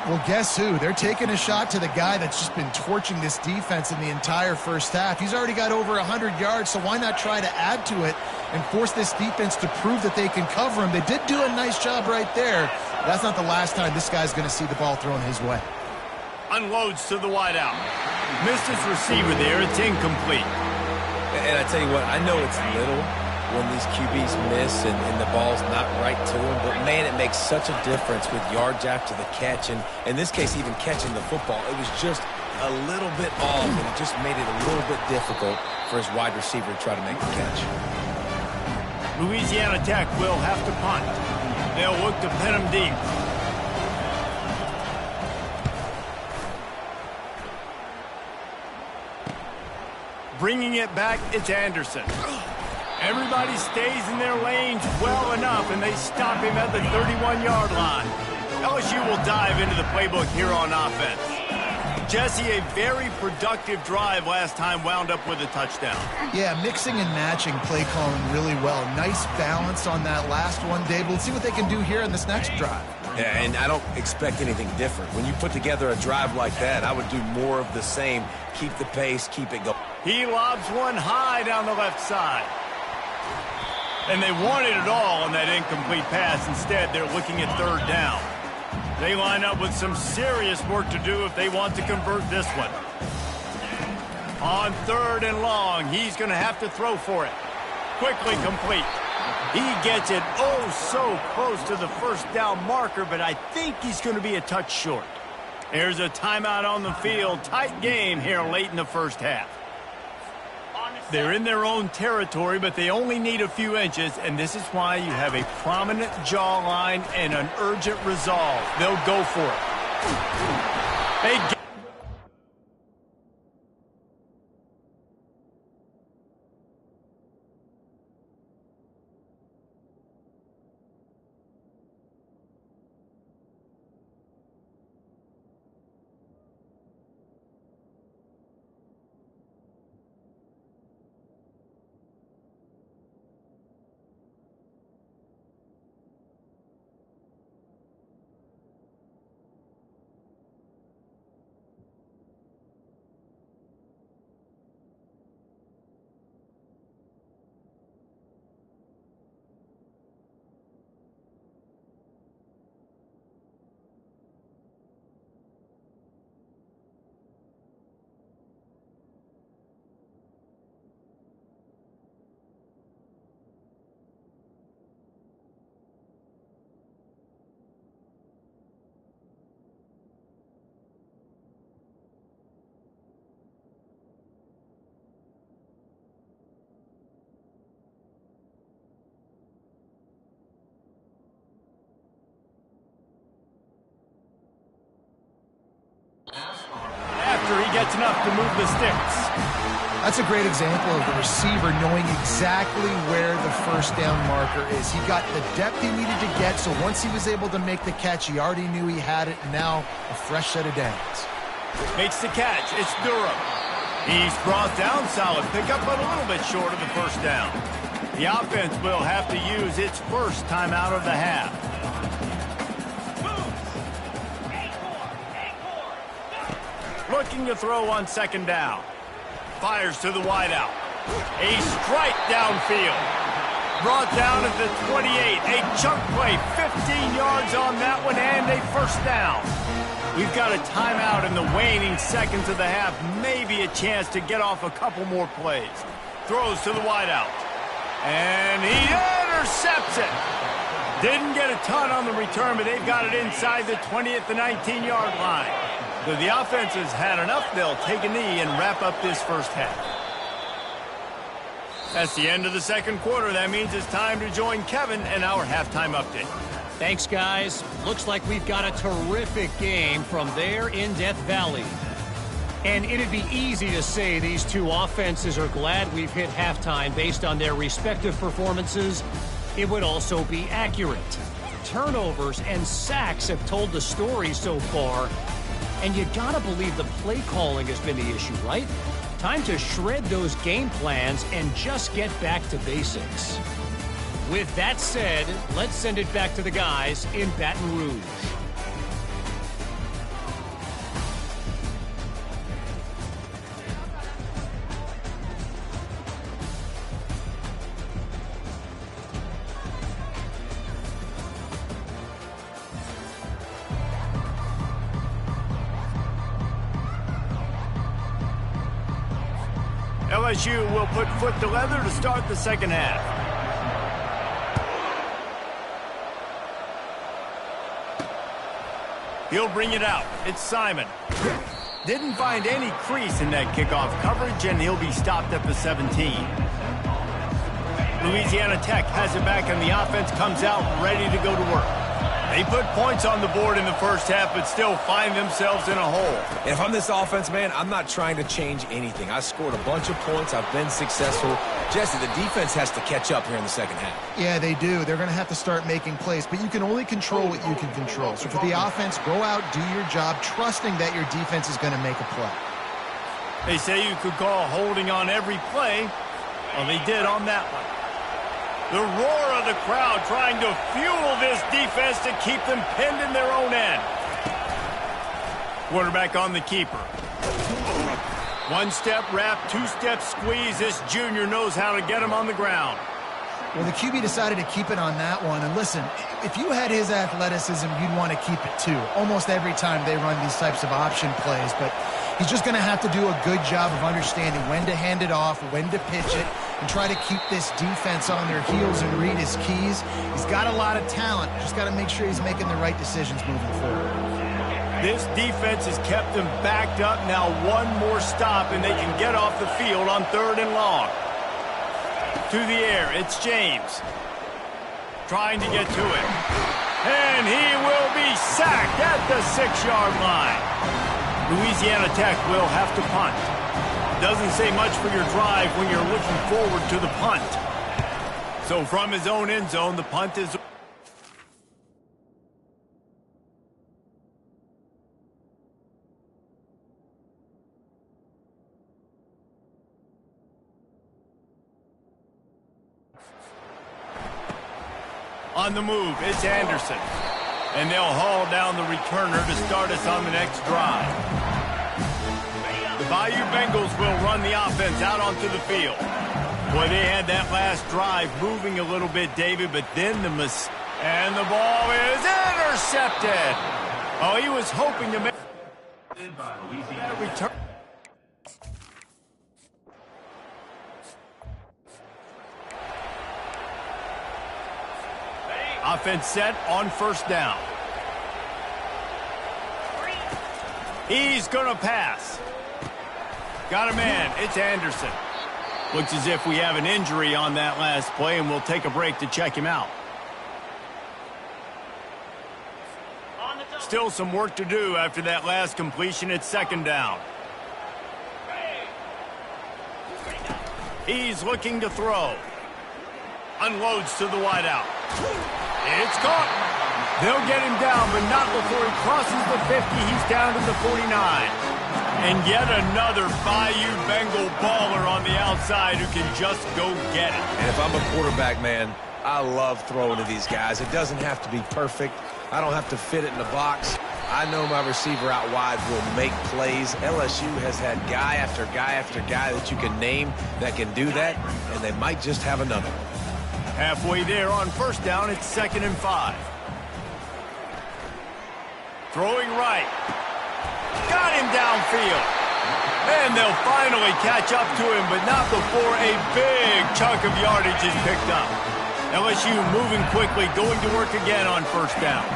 Well, guess who? They're taking a shot to the guy that's just been torching this defense in the entire first half. He's already got over 100 yards, so why not try to add to it and force this defense to prove that they can cover him? They did do a nice job right there. That's not the last time this guy's going to see the ball thrown his way. Unloads to the wideout. Missed his receiver there. It's incomplete. And I tell you what, I know it's little when these QBs miss and the ball's not right to them, but man, it makes such a difference with yards after the catch, and in this case, even catching the football. It was just a little bit off, and it just made it a little bit difficult for his wide receiver to try to make the catch. Louisiana Tech will have to punt. They'll look to pin him deep. Bringing it back, it's Anderson. Everybody stays in their lanes well enough, and they stop him at the 31-yard line. LSU will dive into the playbook here on offense. Jesse, a very productive drive last time wound up with a touchdown. Yeah, mixing and matching play calling really well. Nice balance on that last one, Dave. Let's see what they can do here in this next drive. Yeah, and I don't expect anything different. When you put together a drive like that, I would do more of the same. Keep the pace, keep it going. He lobs one high down the left side. And they wanted it all on that incomplete pass. Instead, they're looking at 3rd down. They line up with some serious work to do if they want to convert this one. On 3rd and long, he's going to have to throw for it. Quickly complete. He gets it so close to the 1st down marker, but I think he's going to be a touch short. There's a timeout on the field. Tight game here late in the first half. They're in their own territory, but they only need a few inches, and this is why you have a prominent jawline and an urgent resolve. They'll go for it. They get after he gets enough to move the sticks. That's a great example of the receiver knowing exactly where the 1st down marker is. He got the depth he needed to get, so once he was able to make the catch, he already knew he had it, and now a fresh set of downs. Makes the catch. It's Durham. He's brought down solid pickup, but a little bit short of the 1st down. The offense will have to use its first timeout of the half. Looking to throw on 2nd down. Fires to the wideout. A strike downfield. Brought down at the 28. A chunk play. 15 yards on that one and a 1st down. We've got a timeout in the waning seconds of the half. Maybe a chance to get off a couple more plays. Throws to the wideout. And he intercepts it. Didn't get a ton on the return, but they've got it inside the 20 at the 19-yard line. So the offense has had enough. They'll take a knee and wrap up this first half. That's the end of the 2nd quarter. That means it's time to join Kevin in our halftime update. Thanks, guys. Looks like we've got a terrific game from there in Death Valley. And it'd be easy to say these two offenses are glad we've hit halftime based on their respective performances. it would also be accurate. Turnovers and sacks have told the story so far. And you gotta believe the play calling has been the issue, right? Time to shred those game plans and just get back to basics. With that said, let's send it back to the guys in Baton Rouge. LSU will put foot to leather to start the second half. He'll bring it out. It's Simon. Didn't find any crease in that kickoff coverage, and he'll be stopped at the 17. Louisiana Tech has it back, and the offense comes out ready to go to work. They put points on the board in the first half, but still find themselves in a hole. And if I'm this offense, man, I'm not trying to change anything. I scored a bunch of points. I've been successful. Jesse, the defense has to catch up here in the second half. Yeah, they do. They're going to have to start making plays, but you can only control what you can control. So for the offense, go out, do your job, trusting that your defense is going to make a play. They say you could call holding on every play. Well, they did on that one. The roar of the crowd trying to fuel this defense to keep them pinned in their own end. Quarterback on the keeper. One-step wrap, two-step squeeze. This junior knows how to get him on the ground. Well, the QB decided to keep it on that one. And listen, if you had his athleticism, you'd want to keep it too. Almost every time they run these types of option plays. But he's just going to have to do a good job of understanding when to hand it off, when to pitch it, and try to keep this defense on their heels and read his keys. He's got a lot of talent. Just got to make sure he's making the right decisions moving forward. This defense has kept them backed up. Now one more stop, and they can get off the field on 3rd and long. To the air, it's James. Trying to get to it. And he will be sacked at the 6-yard line. Louisiana Tech will have to punt. Doesn't say much for your drive when you're looking forward to the punt. So from his own end zone, the punt is... On the move, it's Anderson. And they'll haul down the returner to start us on the next drive. The Bayou Bengals will run the offense out onto the field. Boy, they had that last drive moving a little bit, David, but then and the ball is intercepted. Oh, he was hoping to make that return. Offense set on 1st down. He's going to pass. Got a man. It's Anderson. Looks as if we have an injury on that last play, and we'll take a break to check him out. Still some work to do after that last completion. It's 2nd down. He's looking to throw. Unloads to the wideout. It's caught. They'll get him down, but not before he crosses the 50. He's down to the 49. And yet another Bayou Bengal baller on the outside who can just go get it. And if I'm a quarterback, man, I love throwing to these guys. It doesn't have to be perfect. I don't have to fit it in the box. I know my receiver out wide will make plays. LSU has had guy after guy after guy that you can name that can do that, and they might just have another. Halfway there on 1st down, it's 2nd and 5. Throwing right. Got him downfield. And they'll finally catch up to him, but not before a big chunk of yardage is picked up. LSU moving quickly, going to work again on 1st down.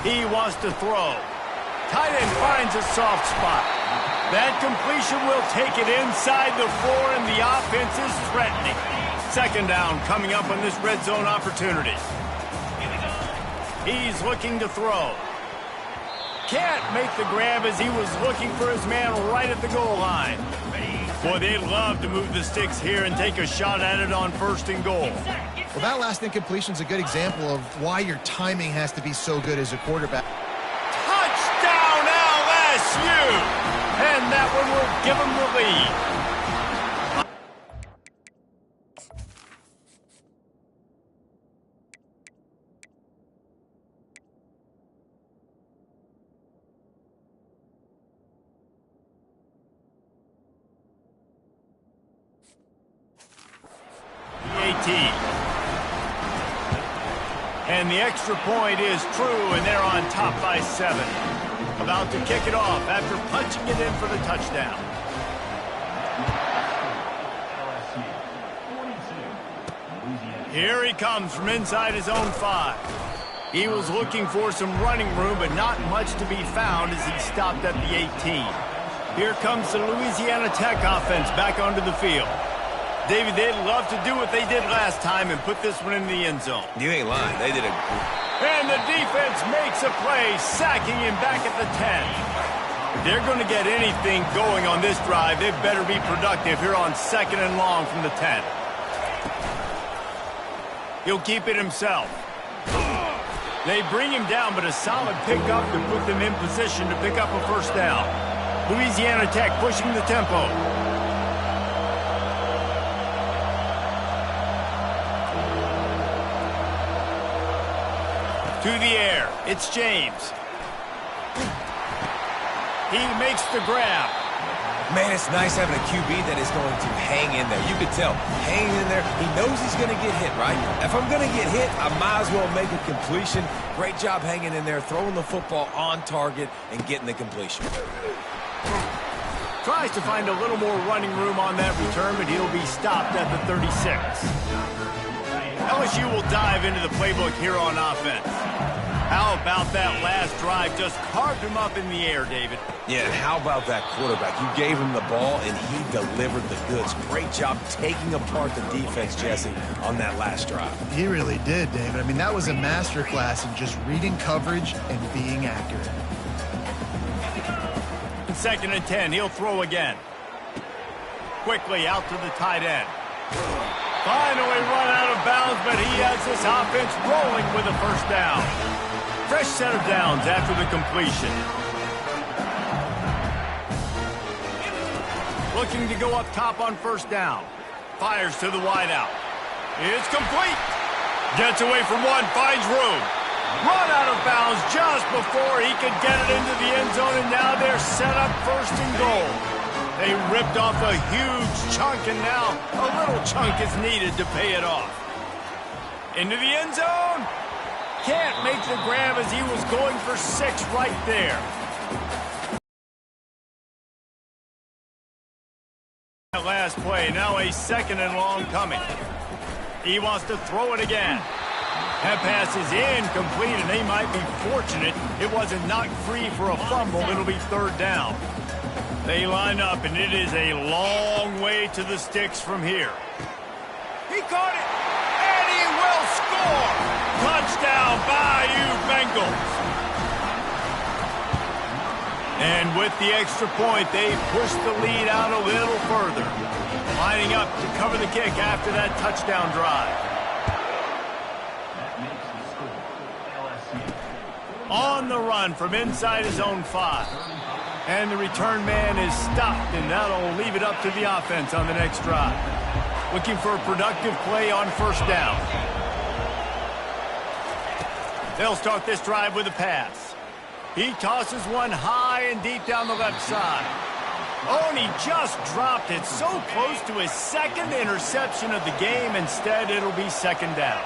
He wants to throw. Tight end finds a soft spot. That completion will take it inside the 4, and the offense is threatening. 2nd down coming up on this red zone opportunity. He's looking to throw. Can't make the grab as he was looking for his man right at the goal line. Boy, they'd love to move the sticks here and take a shot at it on 1st and goal. Well, that last incompletion is a good example of why your timing has to be so good as a quarterback. Touchdown LSU! And that one will give them the lead. And the extra point is true, and they're on top by 7. About to kick it off after punching it in for the touchdown. Here he comes from inside his own 5. He was looking for some running room, but not much to be found as he stopped at the 18. Here comes the Louisiana Tech offense back onto the field. David, they'd love to do what they did last time and put this one in the end zone. You ain't lying. They did a... And the defense makes a play, sacking him back at the 10. If they're going to get anything going on this drive, they better be productive here on 2nd and long from the 10. He'll keep it himself. They bring him down, but a solid pickup to put them in position to pick up a first down. Louisiana Tech pushing the tempo. To the air, it's James. He makes the grab. Man, it's nice having a QB that is going to hang in there. You can tell, hanging in there, he knows he's going to get hit, right? If I'm going to get hit, I might as well make a completion. Great job hanging in there, throwing the football on target and getting the completion. Tries to find a little more running room on that return, but he'll be stopped at the 36. LSU will dive into the playbook here on offense. How about that last drive? Just carved him up in the air, David. Yeah, and how about that quarterback? You gave him the ball, and he delivered the goods. Great job taking apart the defense, Jesse, on that last drive. He really did, David. I mean, that was a masterclass in just reading coverage and being accurate. 2nd and 10, he'll throw again. Quickly out to the tight end. Finally run out of bounds, but he has this offense rolling with a first down. Fresh set of downs after the completion. Looking to go up top on first down. Fires to the wideout. It's complete. Gets away from one, finds room. Run out of bounds just before he could get it into the end zone, and now they're set up 1st and goal. They ripped off a huge chunk, and now a little chunk is needed to pay it off. Into the end zone. Can't make the grab as he was going for 6 right there. That last play, now a 2nd and long coming. He wants to throw it again. That pass is incomplete, and they might be fortunate it wasn't knocked free for a fumble. It'll be 3rd down. They line up, and it is a long way to the sticks from here. He caught it, and he will score! Touchdown, Bayou Bengals! And with the extra point, they push the lead out a little further. Lining up to cover the kick after that touchdown drive. On the run from inside his own 5. And the return man is stopped, and that'll leave it up to the offense on the next drive. Looking for a productive play on first down. They'll start this drive with a pass. He tosses one high and deep down the left side. Oh, and he just dropped it so close to his 2nd interception of the game. Instead, it'll be 2nd down.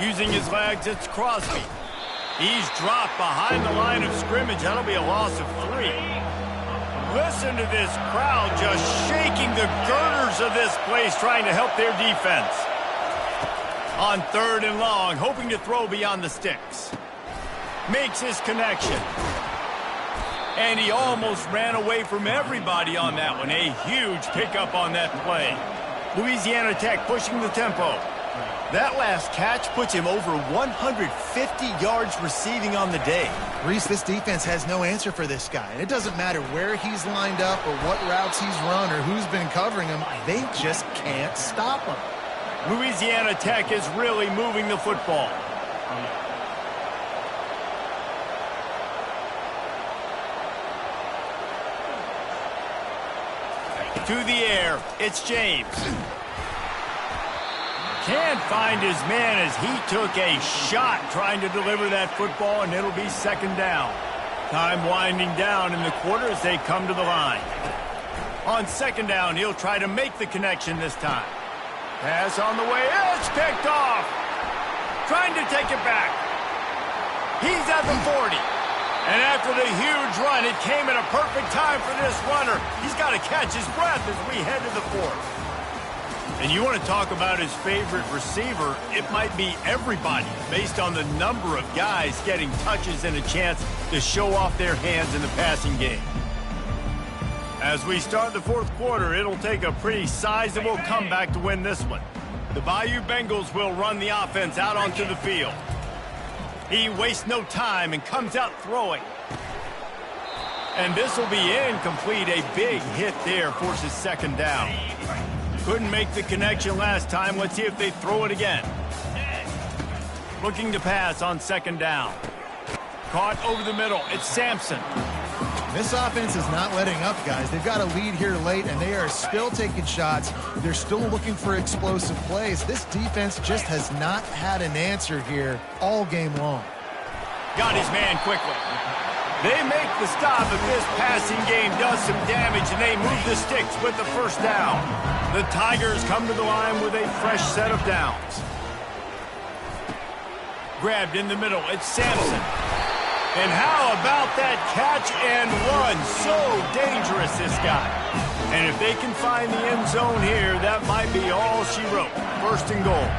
Using his legs, it's Crosby. He's dropped behind the line of scrimmage. That'll be a loss of 3. Listen to this crowd just shaking the girders of this place, trying to help their defense. On 3rd and long, hoping to throw beyond the sticks. Makes his connection. And he almost ran away from everybody on that one. A huge pickup on that play. Louisiana Tech pushing the tempo. That last catch puts him over 150 yards receiving on the day. Reese, this defense has no answer for this guy. And it doesn't matter where he's lined up or what routes he's run or who's been covering him. They just can't stop him. Louisiana Tech is really moving the football. To the air, it's James. Can't find his man as he took a shot trying to deliver that football, and it'll be second down. Time winding down in the quarter as they come to the line. On second down, he'll try to make the connection this time. Pass on the way. It's picked off. Trying to take it back. He's at the 40. And after the huge run, it came at a perfect time for this runner. He's got to catch his breath as we head to the fourth. And you want to talk about his favorite receiver, it might be everybody based on the number of guys getting touches and a chance to show off their hands in the passing game. As we start the fourth quarter, it'll take a pretty sizable comeback to win this one. The Bayou Bengals will run the offense out onto the field. He wastes no time and comes out throwing. And this will be incomplete. A big hit there forces second down. Couldn't make the connection last time. Let's see if they throw it again. Looking to pass on second down. Caught over the middle. It's Sampson. This offense is not letting up, guys. They've got a lead here late, and they are still taking shots. They're still looking for explosive plays. This defense just has not had an answer here all game long. Got his man quickly. They make the stop, but this passing game does some damage, and they move the sticks with the first down. The Tigers come to the line with a fresh set of downs. Grabbed in the middle. It's Sampson. And how about that catch and run? So dangerous, this guy. And if they can find the end zone here, that might be all she wrote. First and goal.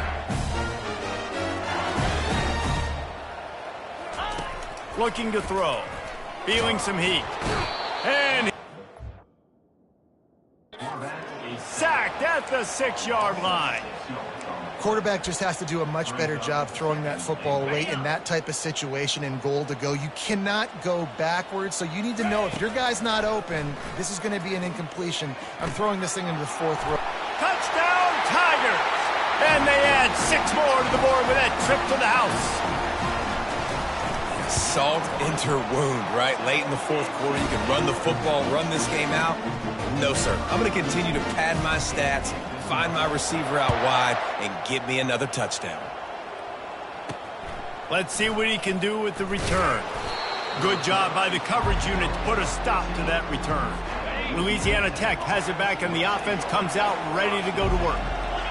Looking to throw. Feeling some heat. And sacked at the 6-yard line. Quarterback just has to do a much better job throwing that football away in that type of situation and goal to go. You cannot go backwards, so you need to know if your guy's not open, this is going to be an incompletion. I'm throwing this thing into the fourth row. Touchdown, Tigers! And they add 6 more to the board with that trip to the house. Salt into wound, right? Late in the fourth quarter, you can run the football, run this game out. No, sir. I'm going to continue to pad my stats, find my receiver out wide, and get me another touchdown. Let's see what he can do with the return. Good job by the coverage unit to put a stop to that return. Louisiana Tech has it back, and the offense comes out ready to go to work.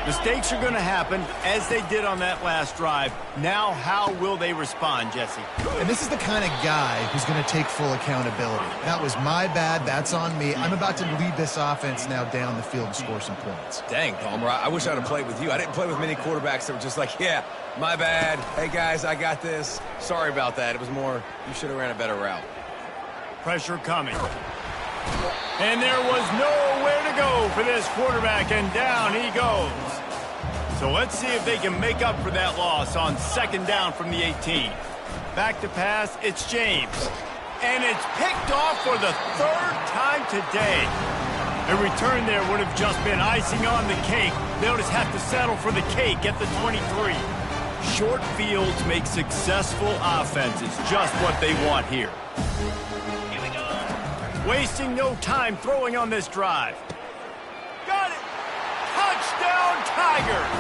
Mistakes are going to happen, as they did on that last drive. Now, how will they respond, Jesse? And this is the kind of guy who's going to take full accountability. That was my bad. That's on me. I'm about to lead this offense now down the field and score some points. Dang, Palmer, I wish I'd have played with you. I didn't play with many quarterbacks that were just like, yeah, my bad. Hey, guys, I got this. Sorry about that. It was more, you should have ran a better route. Pressure coming. And there was nowhere to go for this quarterback, and down he goes. So let's see if they can make up for that loss on second down from the 18. Back to pass, it's James. And it's picked off for the 3rd time today. A return there would have just been icing on the cake. They'll just have to settle for the cake at the 23. Short fields make successful offenses, just what they want here. Wasting no time throwing on this drive. Got it! Touchdown, Tigers!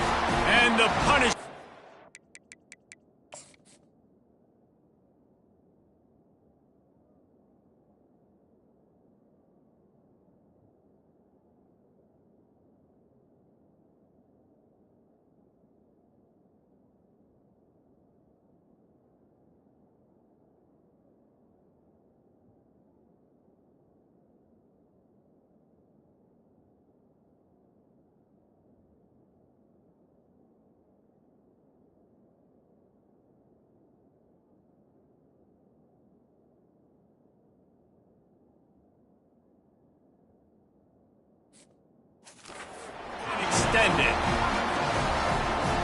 And the punish. Extended.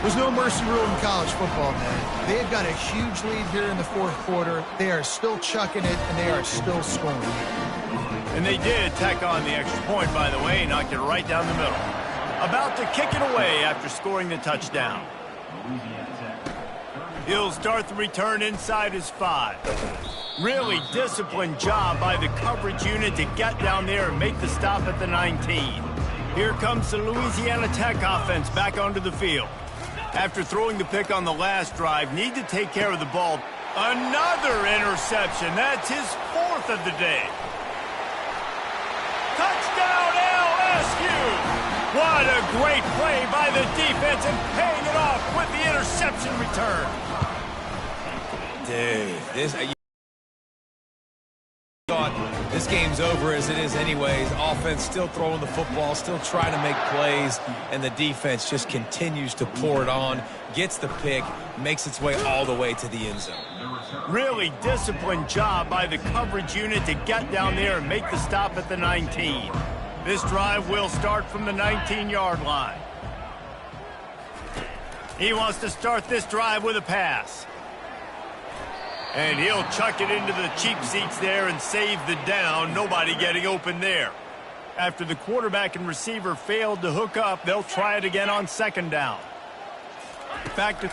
There's no mercy rule in college football, man. They've got a huge lead here in the fourth quarter. They are still chucking it, and they are still scoring. And they did tack on the extra point, by the way, knocked it right down the middle. About to kick it away after scoring the touchdown. He'll start the return inside his 5. Really disciplined job by the coverage unit to get down there and make the stop at the 19. Here comes the Louisiana Tech offense back onto the field. After throwing the pick on the last drive, need to take care of the ball. Another interception. That's his 4th of the day. Touchdown LSU! What a great play by the defense and paying it off with the interception return. Dude, this game's over as it is anyways. Offense still throwing the football, still trying to make plays, and the defense just continues to pour it on, gets the pick, makes its way all the way to the end zone. Really disciplined job by the coverage unit to get down there and make the stop at the 19. This drive will start from the 19-yard line. He wants to start this drive with a pass. And he'll chuck it into the cheap seats there and save the down. Nobody getting open there. After the quarterback and receiver failed to hook up, they'll try it again on 2nd down. Back to